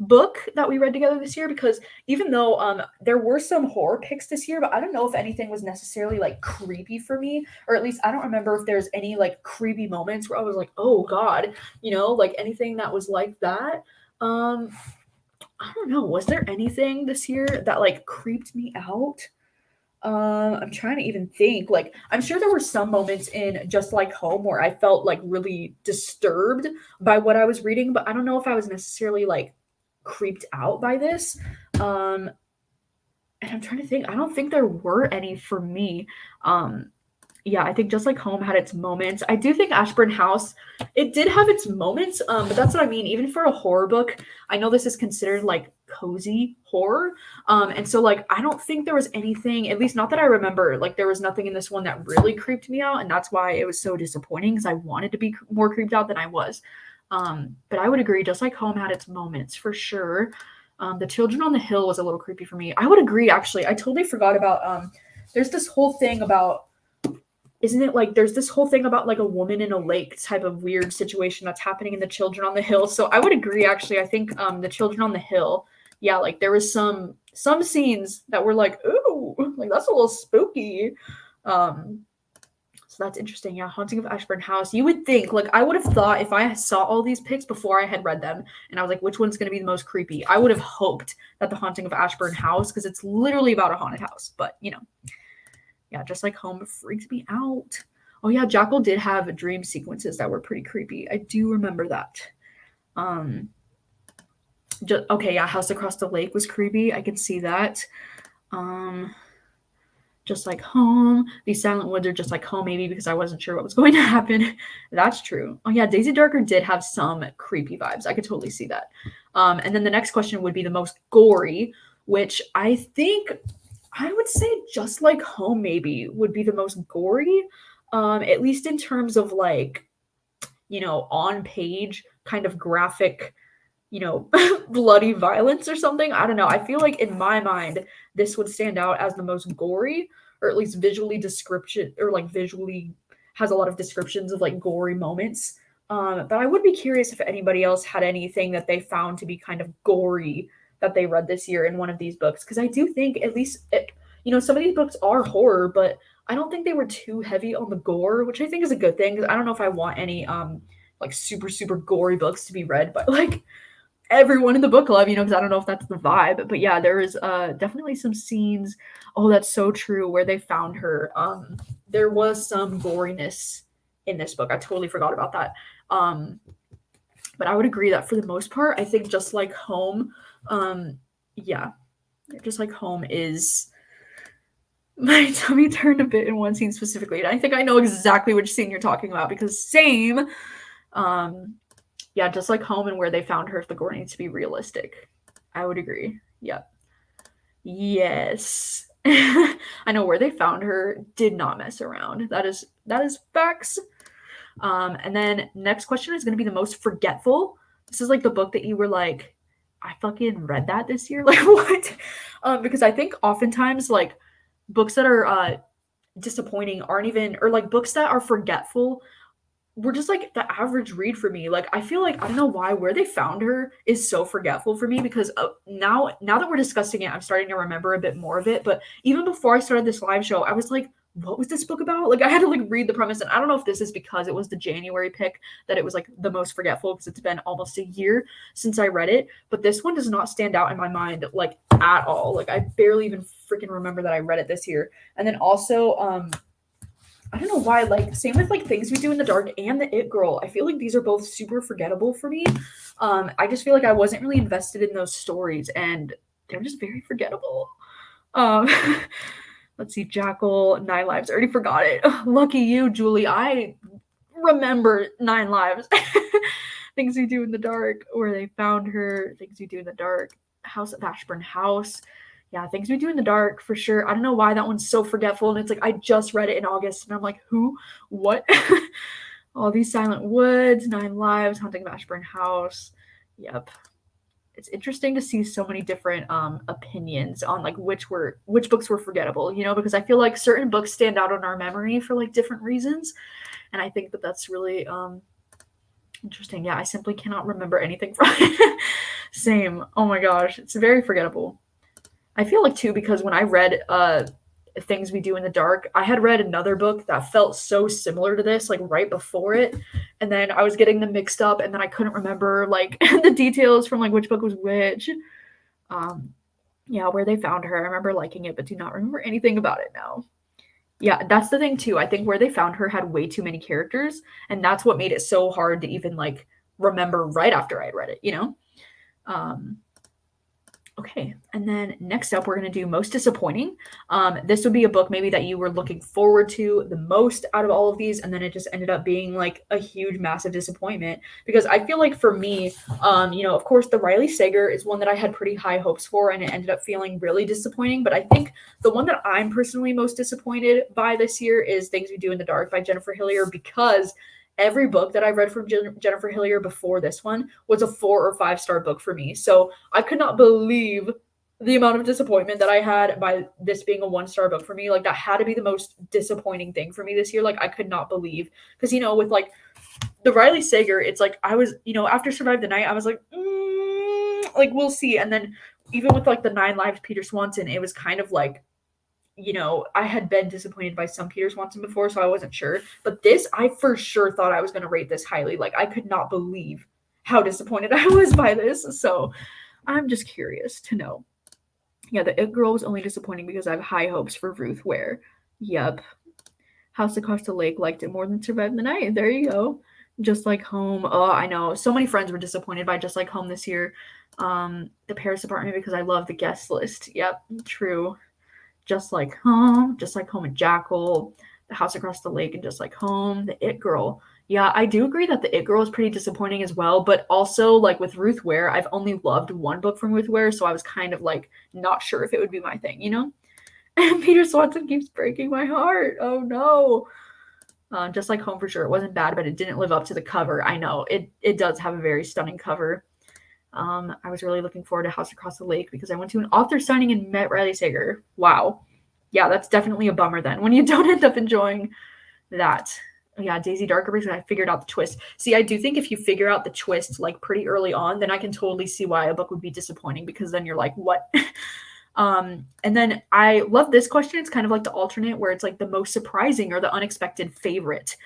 book that we read together this year because even though there were some horror picks this year, but I don't know if anything was necessarily like creepy for me, or at least I don't remember if there's any like creepy moments where I was like, oh god, like anything that was like that. I don't know, was there anything this year that like creeped me out? I'm trying to even think. Like, I'm sure there were some moments in Just Like Home where I felt like really disturbed by what I was reading, but I don't know if I was necessarily like creeped out by this. And I'm trying to think. I don't think there were any for me. Yeah, I think Just Like Home had its moments. I do think Ashburn House, it did have its moments, but that's what I mean. Even for a horror book, I know this is considered like cozy horror. And so like I don't think there was anything, at least not that I remember, like there was nothing in this one that really creeped me out, and that's why it was so disappointing because I wanted to be more creeped out than I was. But I would agree, Just Like Home had its moments for sure. The Children on the Hill was a little creepy for me. I would agree, actually. I totally forgot about there's this whole thing about, isn't it like there's this whole thing about like a woman in a lake type of weird situation that's happening in The Children on the Hill. So I would agree, actually. I think The Children on the Hill, yeah, like there was some scenes that were like, ooh, like that's a little spooky. So that's interesting. Yeah, Haunting of Ashburn House. You would think, like, I would have thought if I saw all these picks before I had read them, and I was like, which one's going to be the most creepy? I would have hoped that The Haunting of Ashburn House, because it's literally about a haunted house. But, yeah, Just Like Home freaked me out. Oh, yeah, Jackal did have dream sequences that were pretty creepy. I do remember that. Okay, yeah, House Across the Lake was creepy. I can see that. Just Like Home. These Silent Woods are Just Like Home, maybe because I wasn't sure what was going to happen. That's true. Oh yeah, Daisy Darker did have some creepy vibes. I could totally see that. And then the next question would be the most gory, which I think I would say Just Like Home maybe would be the most gory, at least in terms of like, on page kind of graphic, bloody violence or something. I don't know. I feel like in my mind, this would stand out as the most gory, or at least visually has a lot of descriptions of like gory moments. But I would be curious if anybody else had anything that they found to be kind of gory that they read this year in one of these books. Because I do think at least, some of these books are horror, but I don't think they were too heavy on the gore, which I think is a good thing. Because I don't know if I want any like super, super gory books to be read by like everyone in the book club, because I don't know if that's the vibe. But yeah, there is definitely some scenes. Oh, that's so true. Where they found her. There was some goriness in this book. I totally forgot about that. But I would agree that for the most part, I think Just Like Home, yeah, Just Like Home is. My tummy turned a bit in one scene specifically, and I think I know exactly which scene you're talking about because same. Yeah, Just Like Home and Where They Found Her, if the gore needs to be realistic. I would agree. Yep. Yes. I know Where They Found Her did not mess around. That is facts. And then next question is going to be the most forgetful. This is like the book that you were like, I fucking read that this year. Like what? Because I think oftentimes like books that are disappointing aren't even, or like books that are forgetful were just like the average read for me. Like I feel like I don't know why Where They Found Her is so forgetful for me because now that we're discussing it, I'm starting to remember a bit more of it. But even before I started this live show, I was like, what was this book about? Like I had to like read the premise, and I don't know if this is because it was the January pick that it was like the most forgetful because it's been almost a year since I read it. But this one does not stand out in my mind like at all. Like I barely even freaking remember that I read it this year. And then also I don't know why, like, same with, like, Things We Do in the Dark and The It Girl. I feel like these are both super forgettable for me. I just feel like I wasn't really invested in those stories, and they're just very forgettable. Um, let's see, Jackal, 9 Lives. I already forgot it. Lucky you, Julie. I remember 9 Lives. Things We Do in the Dark, Where They Found Her, Things We Do in the Dark, House of Ashburn House. Yeah, Things We Do in the Dark for sure. I don't know why that one's so forgetful. And it's like, I just read it in August and I'm like, who? What? All These Silent Woods, 9 Lives, Haunting of Ashburn House. Yep. It's interesting to see so many different opinions on like which books were forgettable, you know, because I feel like certain books stand out in our memory for like different reasons. And I think that that's really interesting. Yeah, I simply cannot remember anything from it. Same. Oh my gosh, it's very forgettable. I feel like too because when I read Things We Do in the Dark, I had read another book that felt so similar to this like right before it, and then I was getting them mixed up, and then I couldn't remember like the details from like which book was which. Yeah, Where They Found Her. I remember liking it, but do not remember anything about it now. Yeah, that's the thing too. I think Where They Found Her had way too many characters, and that's what made it so hard to even like remember right after I read it, you know? Um, Okay, and then next up, we're going to do most disappointing. This would be a book maybe that you were looking forward to the most out of all of these, and then it just ended up being like a huge, massive disappointment. Because I feel like for me, you know, of course, the Riley Sager is one that I had pretty high hopes for, and it ended up feeling really disappointing. But I think the one that I'm personally most disappointed by this year is Things We Do in the Dark by Jennifer Hillier, because every book that I read from Jennifer Hillier before this one was a 4 or 5 star book for me. So I could not believe the amount of disappointment that I had by this being a 1 star book for me. Like that had to be the most disappointing thing for me this year. Like I could not believe, because you know, with like the Riley Sager, it's like I was, you know, after Survive the Night, I was like, like we'll see. And then even with like the 9 Lives Peter Swanson, it was kind of like, you know, I had been disappointed by some Peter Swanson before, so I wasn't sure. But this, I for sure thought I was going to rate this highly. Like, I could not believe how disappointed I was by this. So I'm just curious to know. Yeah, the It Girl was only disappointing because I have high hopes for Ruth Ware. Yep. House Across the Lake liked it more than Survive the Night. There you go. Just Like Home. Oh, I know. So many friends were disappointed by Just Like Home this year. The Paris Apartment because I love the guest list. Yep, true. Just Like Home and Jackal, The House Across the Lake and Just Like Home, The It Girl. Yeah, I do agree that The It Girl is pretty disappointing as well, but also like with Ruth Ware, I've only loved one book from Ruth Ware, so I was kind of like not sure if it would be my thing, you know? And Peter Swanson keeps breaking my heart. Oh no. Just Like Home for sure. It wasn't bad, but it didn't live up to the cover. I know. It does have a very stunning cover. I was really looking forward to House Across the Lake because I went to an author signing and met Riley Sager. Wow. Yeah, that's definitely a bummer then when you don't end up enjoying that. Yeah, Daisy Darker because I figured out the twist. See, I do think if you figure out the twist like pretty early on, then I can totally see why a book would be disappointing because then you're like, what? And then I love this question. It's kind of like the alternate where it's like the most surprising or the unexpected favorite.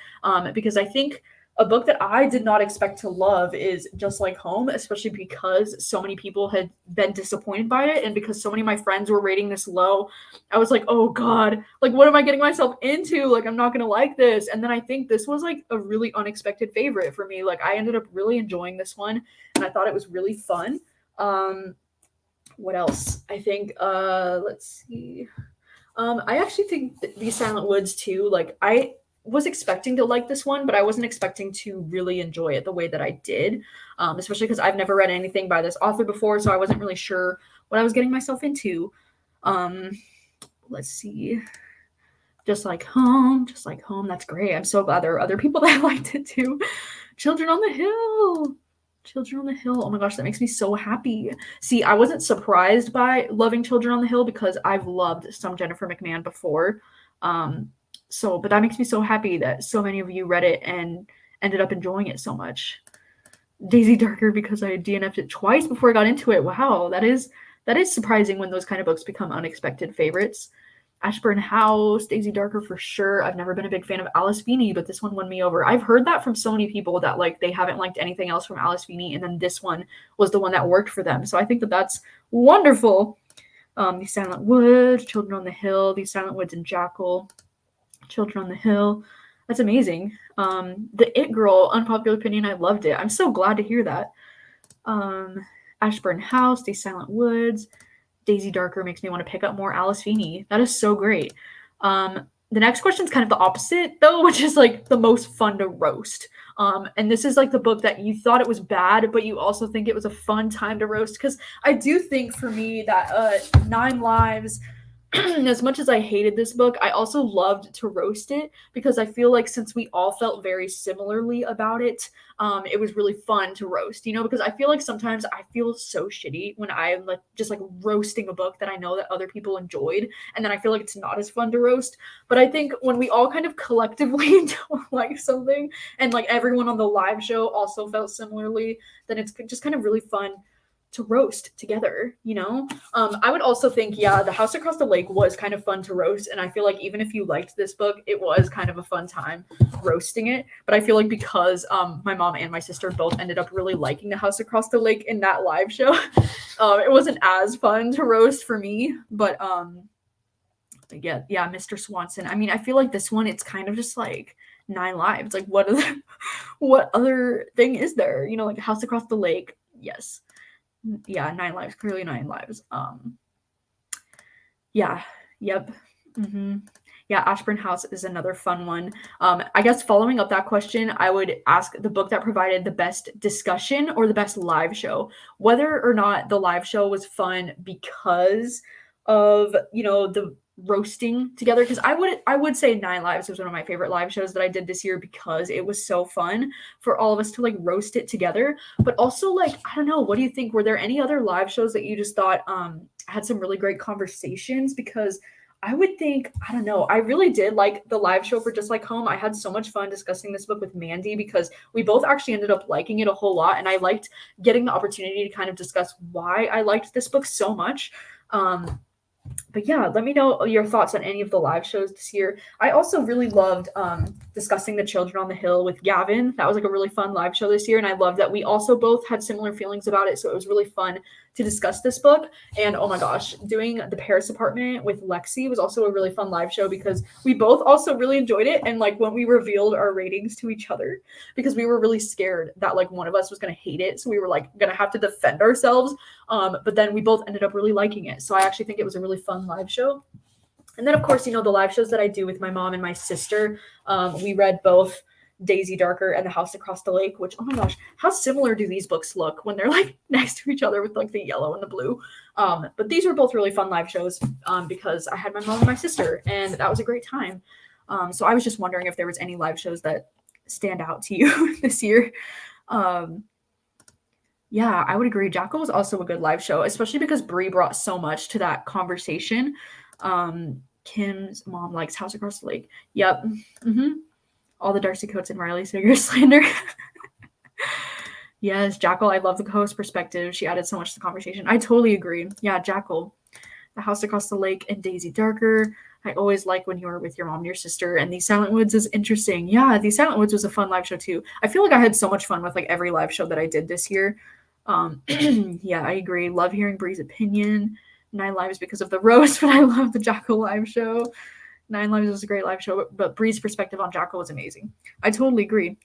Because I think a book that I did not expect to love is Just Like Home, especially because so many people had been disappointed by it. And because so many of my friends were rating this low, I was like, oh God, like, what am I getting myself into? Like, I'm not going to like this. And then I think this was like a really unexpected favorite for me. Like, I ended up really enjoying this one and I thought it was really fun. What else? I think, let's see. I actually think These Silent Woods too, like, I was expecting to like this one, but I wasn't expecting to really enjoy it the way that I did, especially because I've never read anything by this author before, so I wasn't really sure what I was getting myself into. Let's see. Just Like Home, that's great. I'm so glad there are other people that liked it too. Children on the Hill. Oh my gosh, that makes me so happy. See, I wasn't surprised by loving Children on the Hill because I've loved some Jennifer McMahon before. But that makes me so happy that so many of you read it and ended up enjoying it so much. Daisy Darker because I DNF'd it twice before I got into it. Wow, that is surprising when those kind of books become unexpected favorites. Ashburn House, Daisy Darker for sure. I've never been a big fan of Alice Feeney, but this one won me over. I've heard that from so many people that like they haven't liked anything else from Alice Feeney, and then this one was the one that worked for them. So I think that that's wonderful. These Silent Woods, Children on the Hill, These Silent Woods and Jackal, Children on the Hill. That's amazing. The It Girl, unpopular opinion, I loved it. I'm so glad to hear that. Ashburn House, These Silent Woods, Daisy Darker makes me want to pick up more Alice Feeney. That is so great. The next question is kind of the opposite, though, which is like the most fun to roast. And this is like the book that you thought it was bad, but you also think it was a fun time to roast. Because I do think for me that 9 Lives, as much as I hated this book, I also loved to roast it because I feel like since we all felt very similarly about it, it was really fun to roast, you know, because I feel like sometimes I feel so shitty when I'm like just like roasting a book that I know that other people enjoyed, and then I feel like it's not as fun to roast. But I think when we all kind of collectively don't like something and like everyone on the live show also felt similarly, then it's just kind of really fun to roast together, you know? I would also think, yeah, The House Across the Lake was kind of fun to roast, and I feel like even if you liked this book, it was kind of a fun time roasting it. But I feel like because my mom and my sister both ended up really liking The House Across the Lake in that live show, it wasn't as fun to roast for me. But yeah, Mr. Swanson. I mean, I feel like this one, it's kind of just like 9 Lives. Like, what other thing is there? You know, like House Across the Lake, yes. Yeah, 9 Lives, clearly 9 Lives. Yeah, yep. Yeah, Ashburn House is another fun one. I guess following up that question, I would ask the book that provided the best discussion or the best live show. Whether or not the live show was fun because of, you know, the roasting together, because I would say 9 Lives was one of my favorite live shows that I did this year because it was so fun for all of us to like roast it together. But also, like, I don't know, what do you think? Were there any other live shows that you just thought had some really great conversations? Because I would think, I don't know, I really did like the live show for Just Like Home. I had so much fun discussing this book with Mandy because we both actually ended up liking it a whole lot, and I liked getting the opportunity to kind of discuss why I liked this book so much. But yeah, let me know your thoughts on any of the live shows this year. I also really loved discussing The Children on the Hill with Gavin. That was like a really fun live show this year, and I love that we also both had similar feelings about it, so it was really fun to discuss this book. And oh my gosh, doing The Paris Apartment with Lexi was also a really fun live show because we both also really enjoyed it. And like when we revealed our ratings to each other, because we were really scared that like one of us was going to hate it, so we were like going to have to defend ourselves. But then we both ended up really liking it. So I actually think it was a really fun live show. And then of course, you know, the live shows that I do with my mom and my sister, we read both Daisy Darker and The House Across the Lake, which, oh my gosh, how similar do these books look when they're like next to each other with like the yellow and the blue. But these were both really fun live shows because I had my mom and my sister, and that was a great time. So I was just wondering if there was any live shows that stand out to you this year. Yeah, I would agree. Jackal was also a good live show, especially because Bree brought so much to that conversation. Kim's mom likes House Across the Lake. Yep. All the Darcy Coates and Riley Sager slander. Yes, Jackal. I love the co-host perspective. She added so much to the conversation. I totally agree. Yeah, Jackal. The House Across the Lake and Daisy Darker. I always like when you're with your mom and your sister. And These Silent Woods is interesting. Yeah, These Silent Woods was a fun live show too. I feel like I had so much fun with like every live show that I did this year. Yeah, I agree. Love hearing Bree's opinion. 9 Lives because of the roast, but I love the Jackal live show. 9 Lives was a great live show, but Bree's perspective on Jackal was amazing. I totally agree.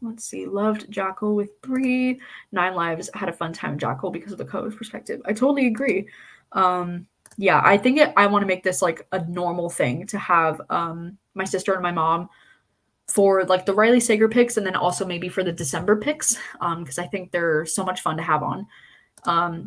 Let's see. Loved Jackal with Bree. 9 Lives had a fun time with Jackal because of the co-host perspective. I totally agree. Yeah, I think I want to make this like a normal thing to have my sister and my mom for like the Riley Sager picks, and then also maybe for the December picks, because I think they're so much fun to have on.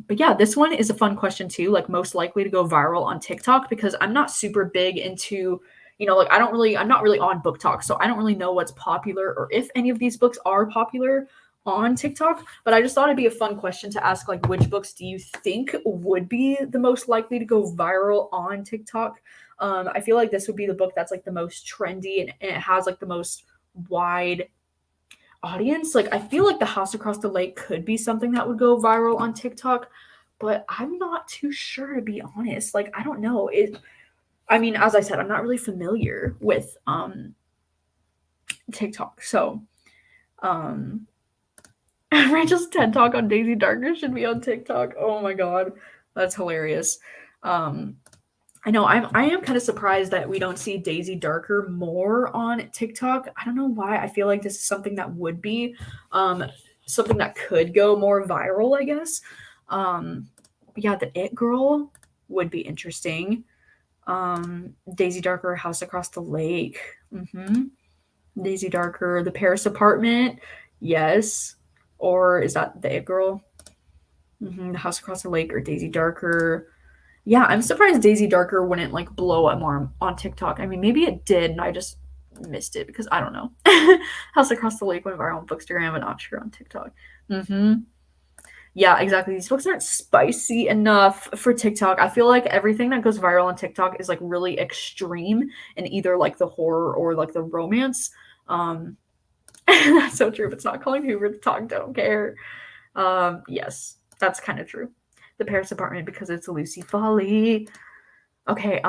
But yeah, this one is a fun question too, like most likely to go viral on TikTok, because I'm not super big into, you know, like I'm not really on Book Talk, so I don't really know what's popular or if any of these books are popular on TikTok. But I just thought it'd be a fun question to ask, like, which books do you think would be the most likely to go viral on TikTok? I feel like this would be the book that's like the most trendy and it has like the most wide audience. Like I feel like The House Across the Lake could be something that would go viral on TikTok, but I'm not too sure, to be honest. Like I don't know. I mean, as I said, I'm not really familiar with TikTok. So Rachel's TED Talk on Daisy Darker should be on TikTok. Oh my god. That's hilarious. I know I am kind of surprised that we don't see Daisy Darker more on TikTok. I don't know why. I feel like this is something that would be something that could go more viral, I guess. But yeah, the It Girl would be interesting. Daisy Darker, House Across the Lake. Daisy Darker, The Paris Apartment. Yes. Or is that the It Girl? The House Across the Lake or Daisy Darker. Yeah, I'm surprised Daisy Darker wouldn't like blow up more on TikTok. I mean, maybe it did and I just missed it because I don't know. House Across the Lake went viral on Bookstagram, but not sure on TikTok. Yeah, exactly. These books aren't spicy enough for TikTok. I feel like everything that goes viral on TikTok is like really extreme in either like the horror or like the romance. That's so true. If it's not calling Hoover to talk, don't care. Yes, that's kind of true. The Paris Apartment because it's a Lucy Foley. Okay,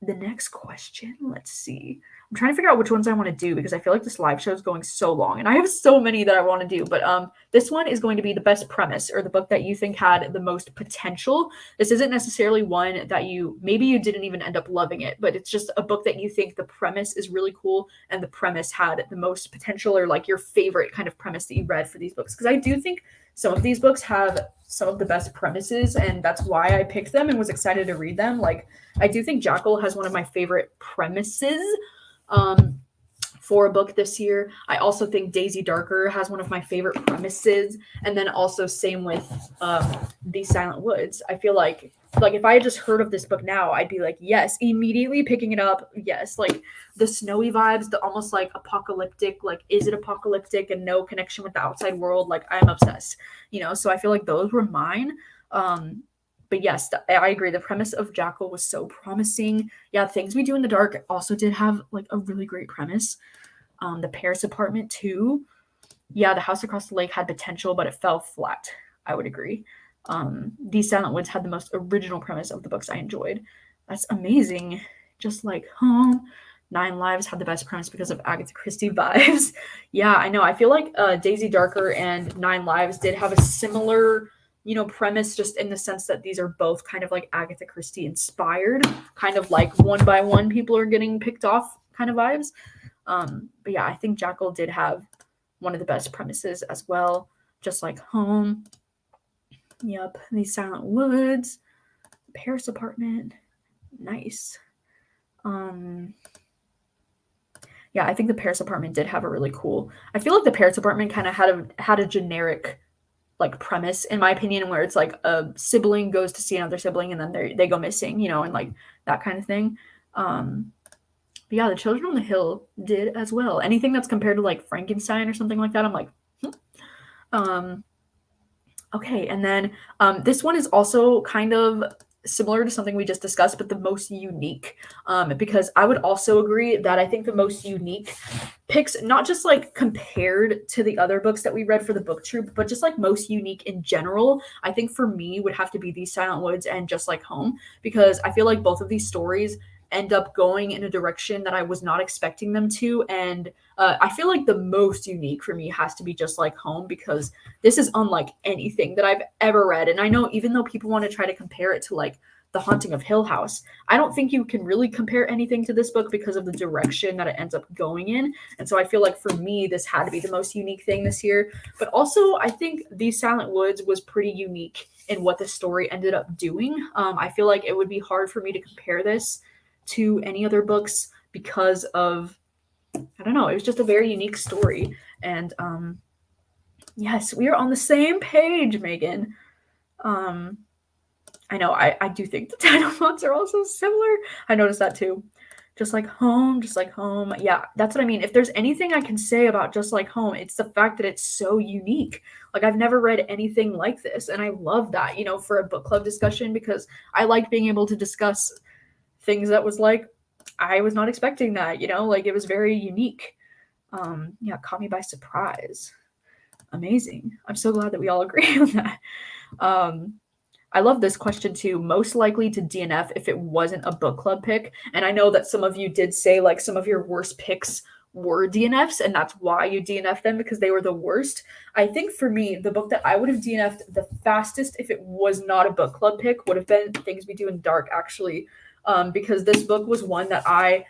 the next question, let's see. I'm trying to figure out which ones I want to do because I feel like this live show is going so long and I have so many that I want to do, but this one is going to be the best premise or the book that you think had the most potential. This isn't necessarily one that maybe you didn't even end up loving it, but it's just a book that you think the premise is really cool and the premise had the most potential or like your favorite kind of premise that you read for these books. Because I do think some of these books have some of the best premises and that's why I picked them and was excited to read them. Like I do think Jackal has one of my favorite premises for a book this year. I also think Daisy Darker has one of my favorite premises, and then also same with These Silent Woods. I feel like if I had just heard of this book now, I'd be like, yes, immediately picking it up. Yes, like the snowy vibes, the almost like apocalyptic, like is it apocalyptic and no connection with the outside world? Like I'm obsessed, so I feel like those were mine. But yes, I agree. The premise of Jackal was so promising. Yeah, Things We Do in the Dark also did have like a really great premise. The Paris Apartment too. Yeah, The House Across the Lake had potential, but it fell flat. I would agree. These Silent Woods had the most original premise of the books I enjoyed. That's amazing. Just like Home. 9 Lives had the best premise because of Agatha Christie vibes. Yeah, I know. I feel like Daisy Darker and 9 Lives did have a similar premise just in the sense that these are both kind of like Agatha Christie inspired, kind of like one by one people are getting picked off kind of vibes. But yeah, I think Jackal did have one of the best premises as well, just like Home. Yep, These Silent Woods, Paris Apartment, nice. Yeah, I think the Paris Apartment did have a really cool. I feel like the Paris Apartment kind of had a generic like premise in my opinion where it's like a sibling goes to see another sibling and then they go missing, and like that kind of thing. But yeah, The Children on the Hill did as well. Anything that's compared to like Frankenstein or something like that, I'm like, okay. And then this one is also kind of similar to something we just discussed, but the most unique, because I would also agree that I think the most unique picks, not just like compared to the other books that we read for the book troop, but just like most unique in general, I think for me would have to be These Silent Woods and Just Like Home, because I feel like both of these stories end up going in a direction that I was not expecting them to. And I feel like the most unique for me has to be Just Like Home, because this is unlike anything that I've ever read. And I know even though people want to try to compare it to like The Haunting of Hill House, I don't think you can really compare anything to this book because of the direction that it ends up going in. And so I feel like for me, this had to be the most unique thing this year. But also, I think These Silent Woods was pretty unique in what the story ended up doing. I feel like it would be hard for me to compare this to any other books because of, I don't know, it was just a very unique story. And yes, we are on the same page, Megan. I know, I do think the title fonts are also similar. I noticed that too. Just Like Home, Just Like Home. Yeah, that's what I mean. If there's anything I can say about Just Like Home, it's the fact that it's so unique. Like I've never read anything like this. And I love that, for a book club discussion, because I like being able to discuss things that was like, I was not expecting that, you know, like it was very unique. Yeah, caught me by surprise. Amazing. I'm so glad that we all agree on that. I love this question too. Most likely to DNF if it wasn't a book club pick. And I know that some of you did say like some of your worst picks were DNFs, and that's why you DNF them, because they were the worst. I think for me, the book that I would have DNF'd the fastest if it was not a book club pick would have been Things We Do in Dark, actually. Because this book was one that I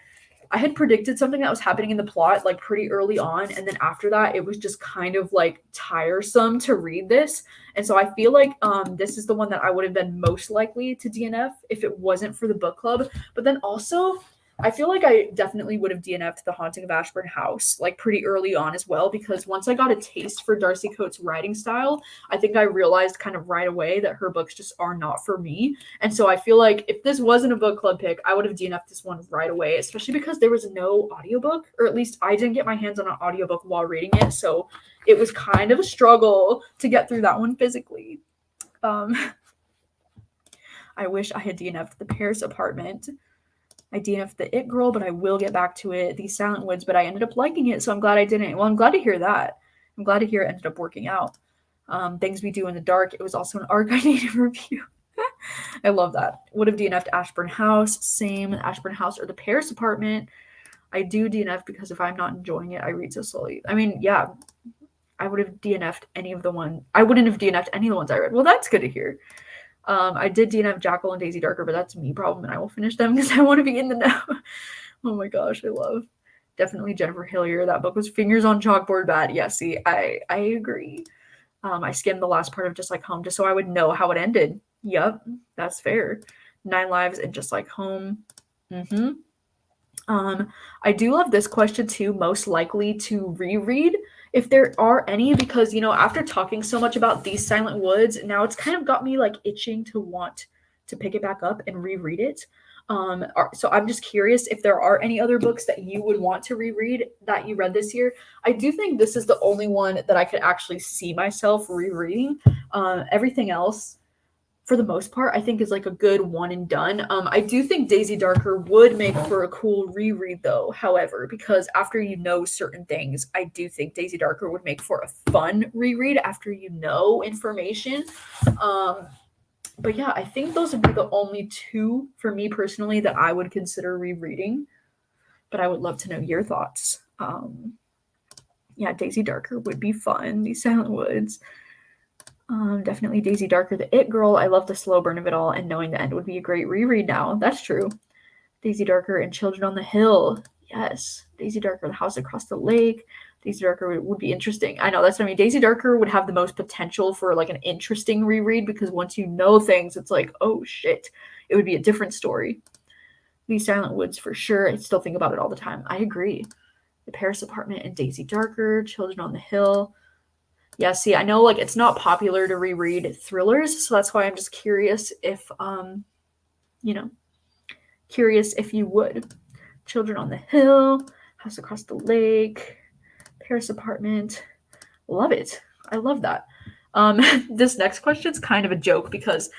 had predicted something that was happening in the plot like pretty early on, and then after that it was just kind of like tiresome to read this. And so I feel like this is the one that I would have been most likely to DNF if it wasn't for the book club. But then also I feel like I definitely would have DNF'd The Haunting of Ashburn House like pretty early on as well, because once I got a taste for Darcy Coates' writing style, I think I realized kind of right away that her books just are not for me. And so I feel like if this wasn't a book club pick, I would have DNF'd this one right away, especially because there was no audiobook, or at least I didn't get my hands on an audiobook while reading it. So it was kind of a struggle to get through that one physically. I wish I had DNF'd The Paris Apartment. I DNF'd The It Girl, but I will get back to it. The Silent Woods, but I ended up liking it, so I'm glad I didn't. Well, I'm glad to hear that. I'm glad to hear it ended up working out. Things We Do in the Dark. It was also an arc I needed to review. I love that. Would have DNF'd Ashburn House. Same. Ashburn House or The Paris Apartment. I do DNF because if I'm not enjoying it, I read so slowly. I mean, yeah, I would have DNF'd any of the one. I wouldn't have DNF'd any of the ones I read. Well, that's good to hear. I did DNF Jackal and Daisy Darker, but that's me problem, and I will finish them because I want to be in the know. Oh my gosh, I love. Definitely Jennifer Hillier. That book was fingers on chalkboard bad. Yeah, see, I agree. I skimmed the last part of Just Like Home just so I would know how it ended. Yep, that's fair. 9 Lives and Just Like Home. I do love this question too. Most likely to reread, if there are any, because, you know, after talking so much about These Silent Woods, now it's kind of got me like itching to want to pick it back up and reread it. So I'm just curious if there are any other books that you would want to reread that you read this year. I do think this is the only one that I could actually see myself rereading. Everything else, for the most part, I think is like a good one and done. I do think Daisy Darker would make for a cool reread though, however, because after you know certain things, I do think Daisy Darker would make for a fun reread after you know information. But yeah, I think those would be the only two for me personally that I would consider rereading. But I would love to know your thoughts. Yeah, Daisy Darker would be fun. These Silent Woods. Definitely Daisy Darker, The It Girl. I love the slow burn of it all, and knowing the end would be a great reread now. That's true. Daisy Darker and Children on the Hill. Yes. Daisy Darker, The House Across the Lake. Daisy Darker would be interesting. I know, that's what I mean. Daisy Darker would have the most potential for like an interesting reread, because once you know things, it's like, oh shit, it would be a different story. These Silent Woods for sure. I still think about it all the time. I agree. The Paris Apartment and Daisy Darker, Children on the Hill. Yeah, see, I know like it's not popular to reread thrillers, so that's why I'm just curious if curious if you would. Children on the Hill, House Across the Lake, Paris Apartment. Love it. I love that. This next question is kind of a joke because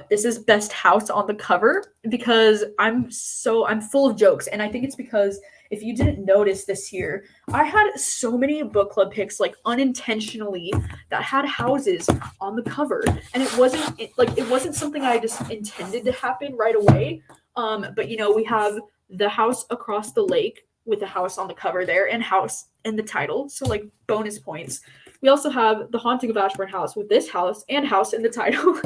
this is best house on the cover, because I'm full of jokes, and I think it's because if you didn't notice this year, I had so many book club picks like unintentionally that had houses on the cover, and it wasn't something I just intended to happen right away. But you know, we have The House Across the Lake with a house on the cover there and house in the title, so like bonus points. We also have The Haunting of Ashburn House with this house and house in the title.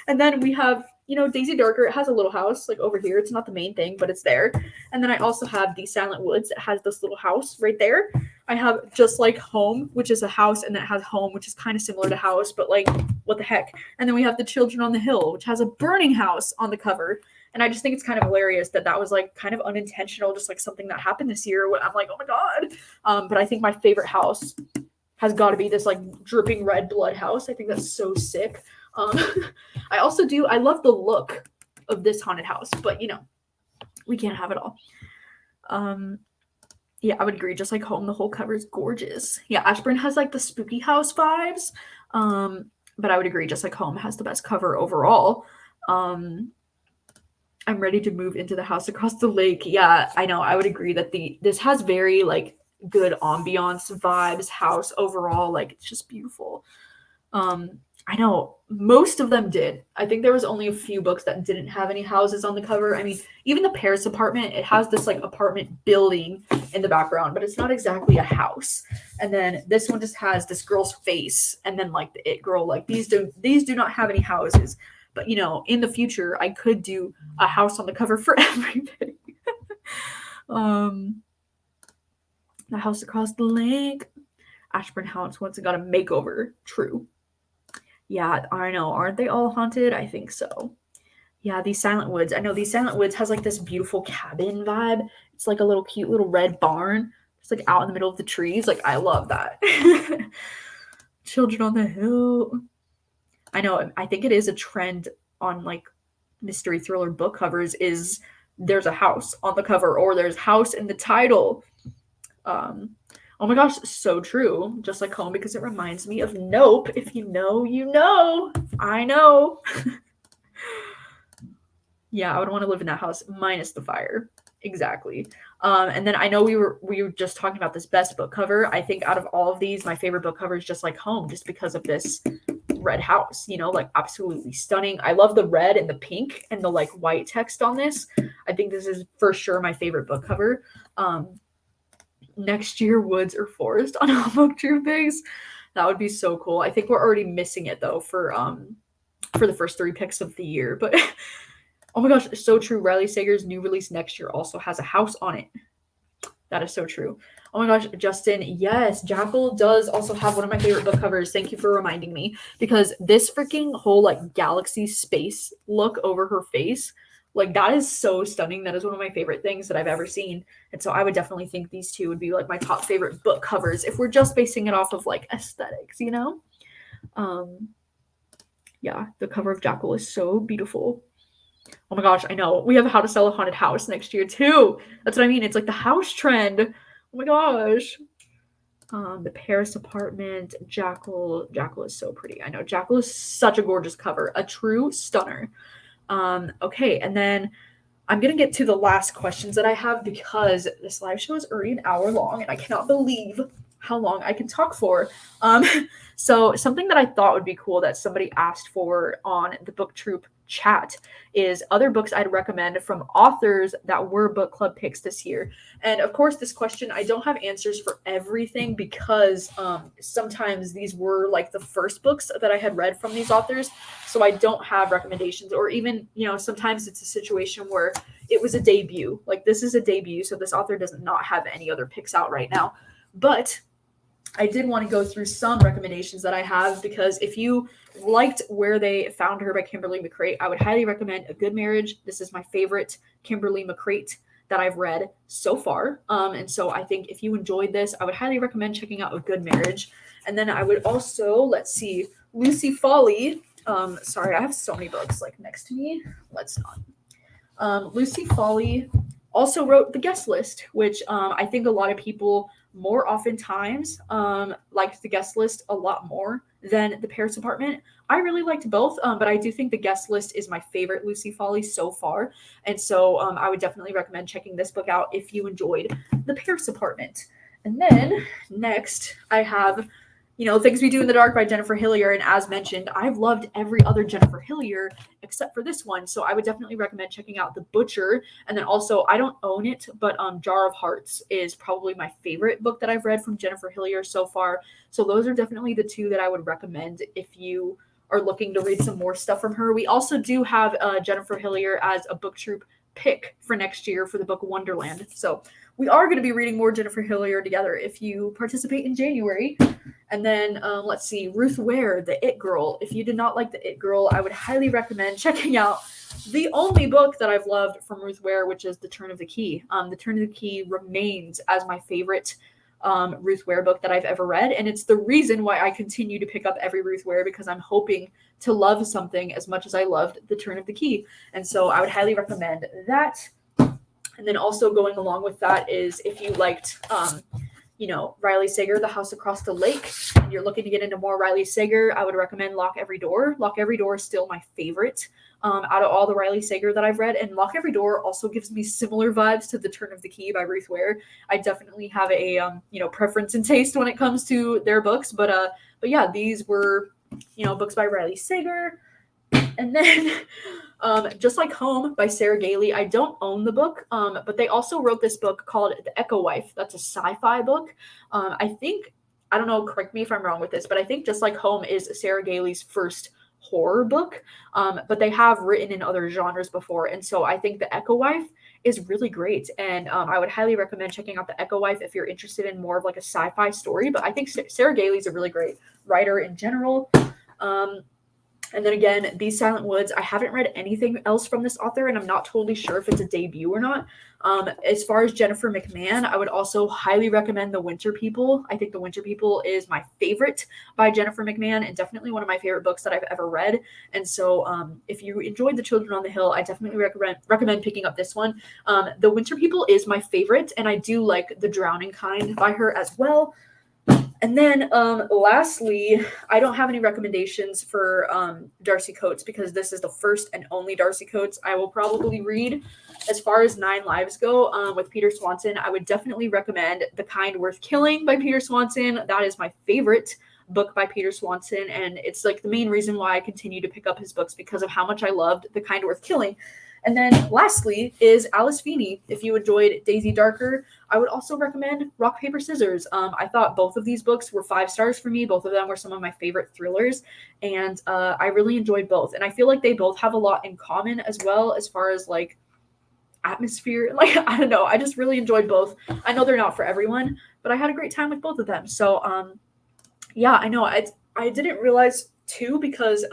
And then we have, you know, Daisy Darker. It has a little house like over here. It's not the main thing, but it's there. And then I also have These Silent Woods. It has this little house right there. I have Just Like Home, which is a house, and then it has home, which is kind of similar to house, but like, what the heck? And then we have The Children on the Hill, which has a burning house on the cover. And I just think it's kind of hilarious that was like kind of unintentional, just like something that happened this year. I'm like, oh my God. But I think my favorite house has got to be this like dripping red blood house. I think that's so sick. I love the look of this haunted house, but you know, we can't have it all. Yeah, I would agree. Just Like Home, the whole cover is gorgeous. Yeah, Ashburn has like the spooky house vibes. But I would agree, Just Like Home has the best cover overall. I'm ready to move into the house across the lake. Yeah, I know. I would agree that this has very like good ambiance vibes, house overall. Like it's just beautiful. I know most of them did. I think there was only a few books that didn't have any houses on the cover. I mean, even the Paris apartment, it has this like apartment building in the background, but it's not exactly a house. And then this one just has this girl's face, and then like the it girl. Like these do not have any houses. But you know, in the future, I could do a house on the cover for everything. The house across the lake. Ashburn house once it got a makeover. True. Yeah, I know. Aren't they all haunted? I think so. Yeah, these Silent Woods. I know these Silent Woods has like this beautiful cabin vibe. It's like a little cute little red barn. It's like out in the middle of the trees. Like I love that. Children on the Hill. I know. I think it is a trend on like mystery thriller book covers is there's a house on the cover or there's house in the title. Oh my gosh, so true. Just like home because it reminds me of Nope. If you know, you know. I know. Yeah, I would want to live in that house minus the fire. Exactly. And then I know we were just talking about this best book cover. I think out of all of these, my favorite book cover is Just Like Home, just because of this red house, you know, like absolutely stunning. I love the red and the pink and the like white text on this. I think this is for sure my favorite book cover. Next year, woods or forest on a book troop base. That would be so cool. I think we're already missing it though for the first 3 picks of the year. But oh my gosh, so true. Riley Sager's new release next year also has a house on it. That is so true. Oh my gosh, Justin, yes, Jackal does also have one of my favorite book covers. Thank you for reminding me, because this freaking whole like galaxy space look over her face, like that is so stunning. That is one of my favorite things that I've ever seen. And so I would definitely think these two would be like my top favorite book covers if we're just basing it off of like aesthetics, you know? Yeah, the cover of Jackal is so beautiful. Oh my gosh, I know. We have How to Sell a Haunted House next year too. That's what I mean. It's like the house trend. Oh my gosh. The Paris apartment, Jackal. Jackal is so pretty. I know. Jackal is such a gorgeous cover. A true stunner. Okay, and then I'm going to get to the last questions that I have because this live show is already an hour long and I cannot believe how long I can talk for. So something that I thought would be cool that somebody asked for on the Book Troop chat is other books I'd recommend from authors that were book club picks this year. And of course, this question, I don't have answers for everything because sometimes these were like the first books that I had read from these authors. So I don't have recommendations, or even, you know, sometimes it's a situation where it was a debut. Like this is a debut, so this author does not have any other picks out right now. But I did want to go through some recommendations that I have, because if you liked Where They Found Her by Kimberly McCreight, I would highly recommend A Good Marriage. This is my favorite Kimberly McCreight that I've read so far. And so I think if you enjoyed this, I would highly recommend checking out A Good Marriage. And then I would also, let's see, Lucy Foley. Sorry, I have so many books like next to me. Let's not. Lucy Foley also wrote The Guest List, which I think a lot of people more oftentimes liked The Guest List a lot more than The Paris Apartment. I really liked both, but I do think The Guest List is my favorite Lucy Foley so far. And so I would definitely recommend checking this book out if you enjoyed The Paris Apartment. And then next I have, you know, Things We Do in the Dark by Jennifer Hillier. And as mentioned, I've loved every other Jennifer Hillier except for this one. So I would definitely recommend checking out The Butcher. And then also, I don't own it, but Jar of Hearts is probably my favorite book that I've read from Jennifer Hillier so far. So those are definitely the two that I would recommend if you are looking to read some more stuff from her. We also do have Jennifer Hillier as a book troop pick for next year for the book Wonderland. So we are going to be reading more Jennifer Hillier together if you participate in January. And then let's see, Ruth Ware, The It Girl. If you did not like The It Girl, I would highly recommend checking out the only book that I've loved from Ruth Ware, which is The Turn of the Key. The Turn of the Key remains as my favorite Ruth Ware book that I've ever read. And it's the reason why I continue to pick up every Ruth Ware, because I'm hoping to love something as much as I loved The Turn of the Key. And so I would highly recommend that. And then also going along with that is if you liked, Riley Sager, The House Across the Lake, and you're looking to get into more Riley Sager, I would recommend Lock Every Door. Lock Every Door is still my favorite out of all the Riley Sager that I've read, and Lock Every Door also gives me similar vibes to The Turn of the Key by Ruth Ware. I definitely have a preference and taste when it comes to their books, but yeah, these were books by Riley Sager. And then Just Like Home by Sarah Gailey. I don't own the book, but they also wrote this book called The Echo Wife. That's a sci-fi book. I don't know, correct me if I'm wrong with this, but I think Just Like Home is Sarah Gailey's first horror book, but they have written in other genres before, and so I think The Echo Wife is really great, and I would highly recommend checking out The Echo Wife if you're interested in more of like a sci-fi story. But I think Sarah Gailey's a really great writer in general. And then again, These Silent Woods. I haven't read anything else from this author, and I'm not totally sure if it's a debut or not. As far as Jennifer McMahon, I would also highly recommend The Winter People. I think The Winter People is my favorite by Jennifer McMahon, and definitely one of my favorite books that I've ever read. And so if you enjoyed The Children on the Hill, I definitely recommend picking up this one. The Winter People is my favorite, and I do like The Drowning Kind by her as well. And then lastly, I don't have any recommendations for Darcy Coates because this is the first and only Darcy Coates I will probably read. As far as 9 Lives go, with Peter Swanson, I would definitely recommend The Kind Worth Killing by Peter Swanson. That is my favorite book by Peter Swanson, and it's like the main reason why I continue to pick up his books because of how much I loved The Kind Worth Killing. And then lastly is Alice Feeney. If you enjoyed Daisy Darker, I would also recommend Rock, Paper, Scissors. I thought both of these books were 5 stars for me. Both of them were some of my favorite thrillers, and I really enjoyed both. And I feel like they both have a lot in common as well as far as like atmosphere. Like, I don't know. I just really enjoyed both. I know they're not for everyone, but I had a great time with both of them. So yeah, I know. I didn't realize too because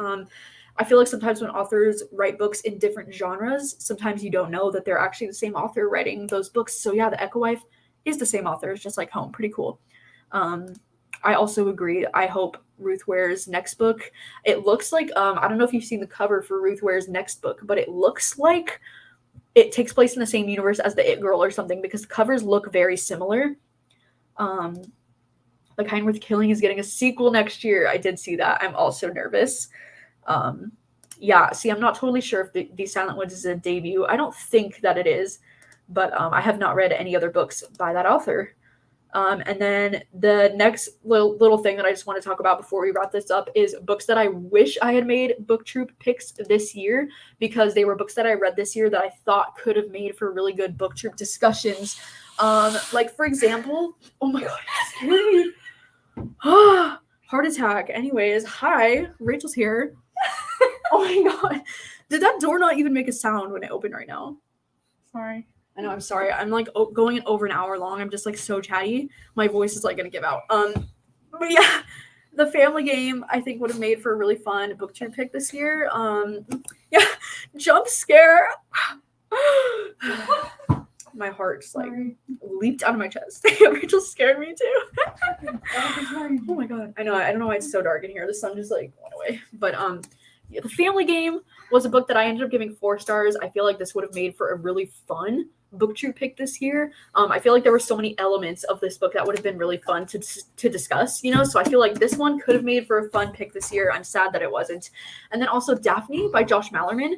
I feel like sometimes when authors write books in different genres, sometimes you don't know that they're actually the same author writing those books. So yeah, The Echo Wife is the same author. It's Just Like Home. Pretty cool. I also agree. I hope Ruth Ware's next book, it looks like, I don't know if you've seen the cover for Ruth Ware's next book, but it looks like it takes place in the same universe as The It Girl or something because the covers look very similar. The Kind Worth Killing is getting a sequel next year. I did see that. I'm also nervous. Yeah, see, I'm not totally sure if These Silent Woods is a debut. I don't think that it is, but I have not read any other books by that author. And then the next little thing that I just want to talk about before we wrap this up is books that I wish I had made book troop picks this year because they were books that I read this year that I thought could have made for really good book troop discussions. Like, for example, oh my god, it's scary. Heart attack. Anyways, hi, Rachel's here. Oh my god. Did that door not even make a sound when it opened right now? Sorry. I know, I'm sorry. I'm like going over an hour long. I'm just like so chatty. My voice is like gonna give out. But yeah, The Family Game I think would have made for a really fun book troop pick this year. Yeah, Jump Scare. My heart just like leaped out of my chest. Rachel scared me too. Oh my god. I know. I don't know why it's so dark in here. The sun just like went away. But yeah, The Family Game was a book that I ended up giving 4 stars. I feel like this would have made for a really fun book troop pick this year. I feel like there were so many elements of this book that would have been really fun to discuss, you know, so I feel like this one could have made for a fun pick this year. I'm sad that it wasn't. And then also Daphne by Josh Mallerman.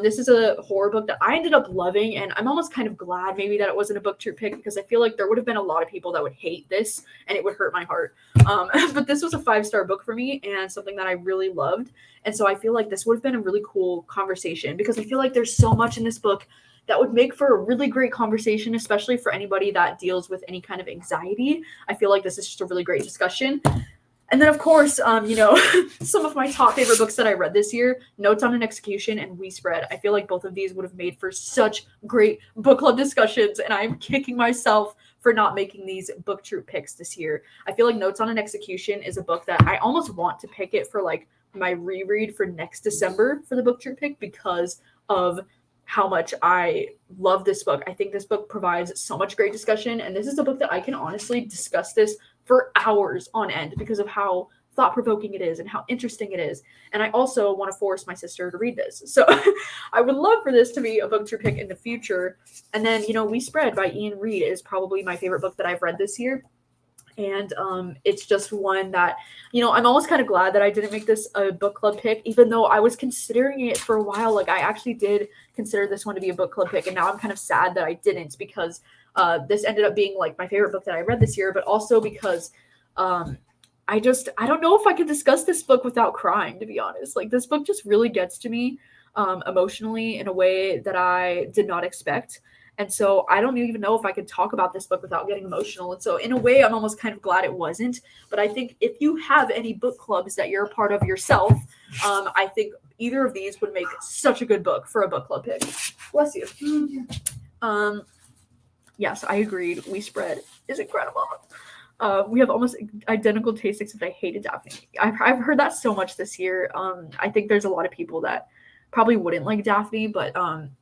This is a horror book that I ended up loving, and I'm almost kind of glad maybe that it wasn't a book troop pick because I feel like there would have been a lot of people that would hate this and it would hurt my heart. But this was a 5-star book for me and something that I really loved. And so I feel like this would have been a really cool conversation because I feel like there's so much in this book that would make for a really great conversation, especially for anybody that deals with any kind of anxiety. I feel like this is just a really great discussion. And then, of course, you know, some of my top favorite books that I read this year, Notes on an Execution and We Spread. I feel like both of these would have made for such great book club discussions, and I'm kicking myself for not making these book troop picks this year. I feel like Notes on an Execution is a book that I almost want to pick it for, like, my reread for next December for the book troop pick because of how much I love this book. I think this book provides so much great discussion, and this is a book that I can honestly discuss this for hours on end because of how thought-provoking it is and how interesting it is. And I also want to force my sister to read this. So I would love for this to be a book to pick in the future. And then, you know, We Spread by Ian Reid is probably my favorite book that I've read this year. And it's just one that, you know, I'm almost kind of glad that I didn't make this a book club pick, even though I was considering it for a while. Like, I actually did consider this one to be a book club pick, and now I'm kind of sad that I didn't, because this ended up being like my favorite book that I read this year, but also because I don't know if I could discuss this book without crying, to be honest. Like, this book just really gets to me emotionally in a way that I did not expect. And so I don't even know if I could talk about this book without getting emotional. And so in a way, I'm almost kind of glad it wasn't. But I think if you have any book clubs that you're a part of yourself, I think either of these would make such a good book for a book club pick. Bless you. Yes, I agreed. We Spread is incredible. We have almost identical tastes, except I hated Daphne. I've heard that so much this year. I think there's a lot of people that probably wouldn't like Daphne, but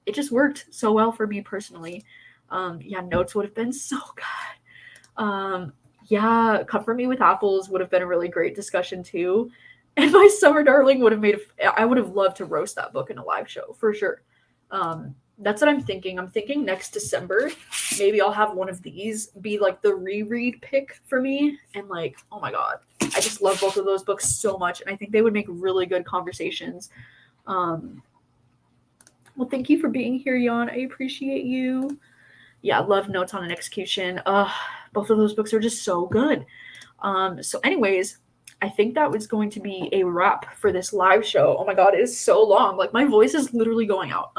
it just worked so well for me personally. Yeah, Notes would have been so good. Yeah, Comfort Me with Apples would have been a really great discussion too. And My Summer Darling would have I would have loved to roast that book in a live show for sure. That's what I'm thinking. I'm thinking next December, maybe I'll have one of these be like the reread pick for me. And like, oh my God, I just love both of those books so much. And I think they would make really good conversations. Well, thank you for being here, Jan. I appreciate you. Yeah, love Notes on an Execution. Both of those books are just so good. So anyways, I think that was going to be a wrap for this live show. Oh my God, it is so long. Like, my voice is literally going out.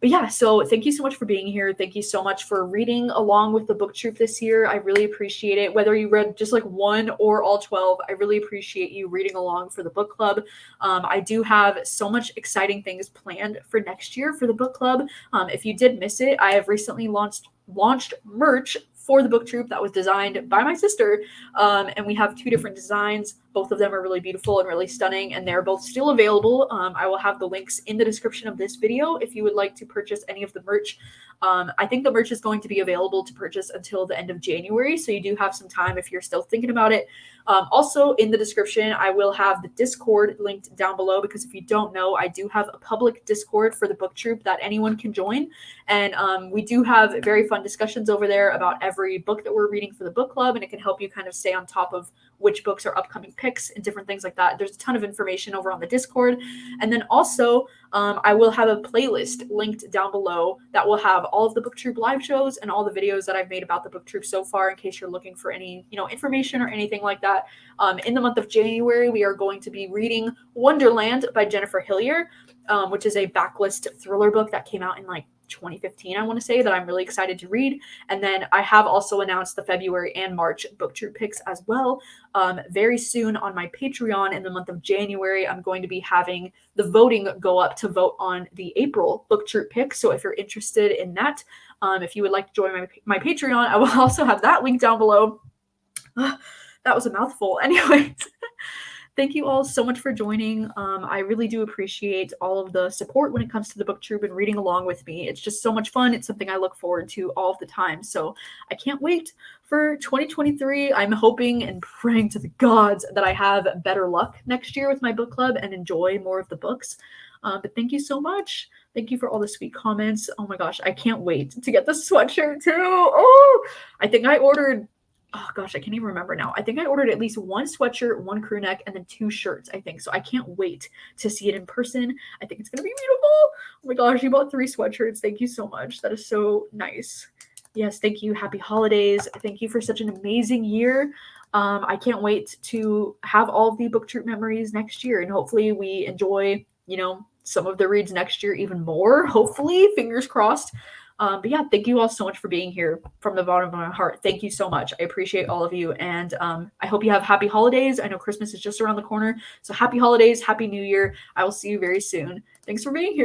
But yeah, so thank you so much for being here. Thank you so much for reading along with the book troop this year. I really appreciate it. Whether you read just like one or all 12, I really appreciate you reading along for the book club. I do have so much exciting things planned for next year for the book club. If you did miss it, I have recently launched merch for the book troop that was designed by my sister. And we have 2 different designs. Both of them are really beautiful and really stunning, and they're both still available. I will have the links in the description of this video if you would like to purchase any of the merch. I think the merch is going to be available to purchase until the end of January, so you do have some time if you're still thinking about it. Also, in the description, I will have the Discord linked down below, because if you don't know, I do have a public Discord for the book troop that anyone can join. And we do have very fun discussions over there about every book that we're reading for the book club, and it can help you kind of stay on top of which books are upcoming picks and different things like that. There's a ton of information over on the Discord. And then also, I will have a playlist linked down below that will have all of the book troop live shows and all the videos that I've made about the book troop so far, in case you're looking for any, information or anything like that. In the month of January, we are going to be reading Wonderland by Jennifer Hillier, which is a backlist thriller book that came out in like 2015, I want to say, that I'm really excited to read. And then I have also announced the February and March book troop picks as well. Very soon on my Patreon in the month of January, I'm going to be having the voting go up to vote on the April book troop pick. So if you're interested in that, if you would like to join my Patreon, I will also have that link down below. That was a mouthful. Anyways. Thank you all so much for joining. I really do appreciate all of the support when it comes to the book troop and reading along with me. It's just so much fun. It's something I look forward to all of the time. So I can't wait for 2023. I'm hoping and praying to the gods that I have better luck next year with my book club and enjoy more of the books. But thank you so much. Thank you for all the sweet comments. Oh my gosh, I can't wait to get the sweatshirt too. Oh, I think I ordered... Oh gosh, I can't even remember now. I think I ordered at least 1 sweatshirt, 1 crew neck, and then 2 shirts, I think. So I can't wait to see it in person. I think it's going to be beautiful. Oh my gosh, you bought 3 sweatshirts. Thank you so much. That is so nice. Yes, thank you. Happy holidays. Thank you for such an amazing year. I can't wait to have all of the book troop memories next year. And hopefully we enjoy, some of the reads next year even more. Hopefully, fingers crossed. But yeah, thank you all so much for being here from the bottom of my heart. Thank you so much. I appreciate all of you. And I hope you have happy holidays. I know Christmas is just around the corner. So happy holidays. Happy New Year. I will see you very soon. Thanks for being here.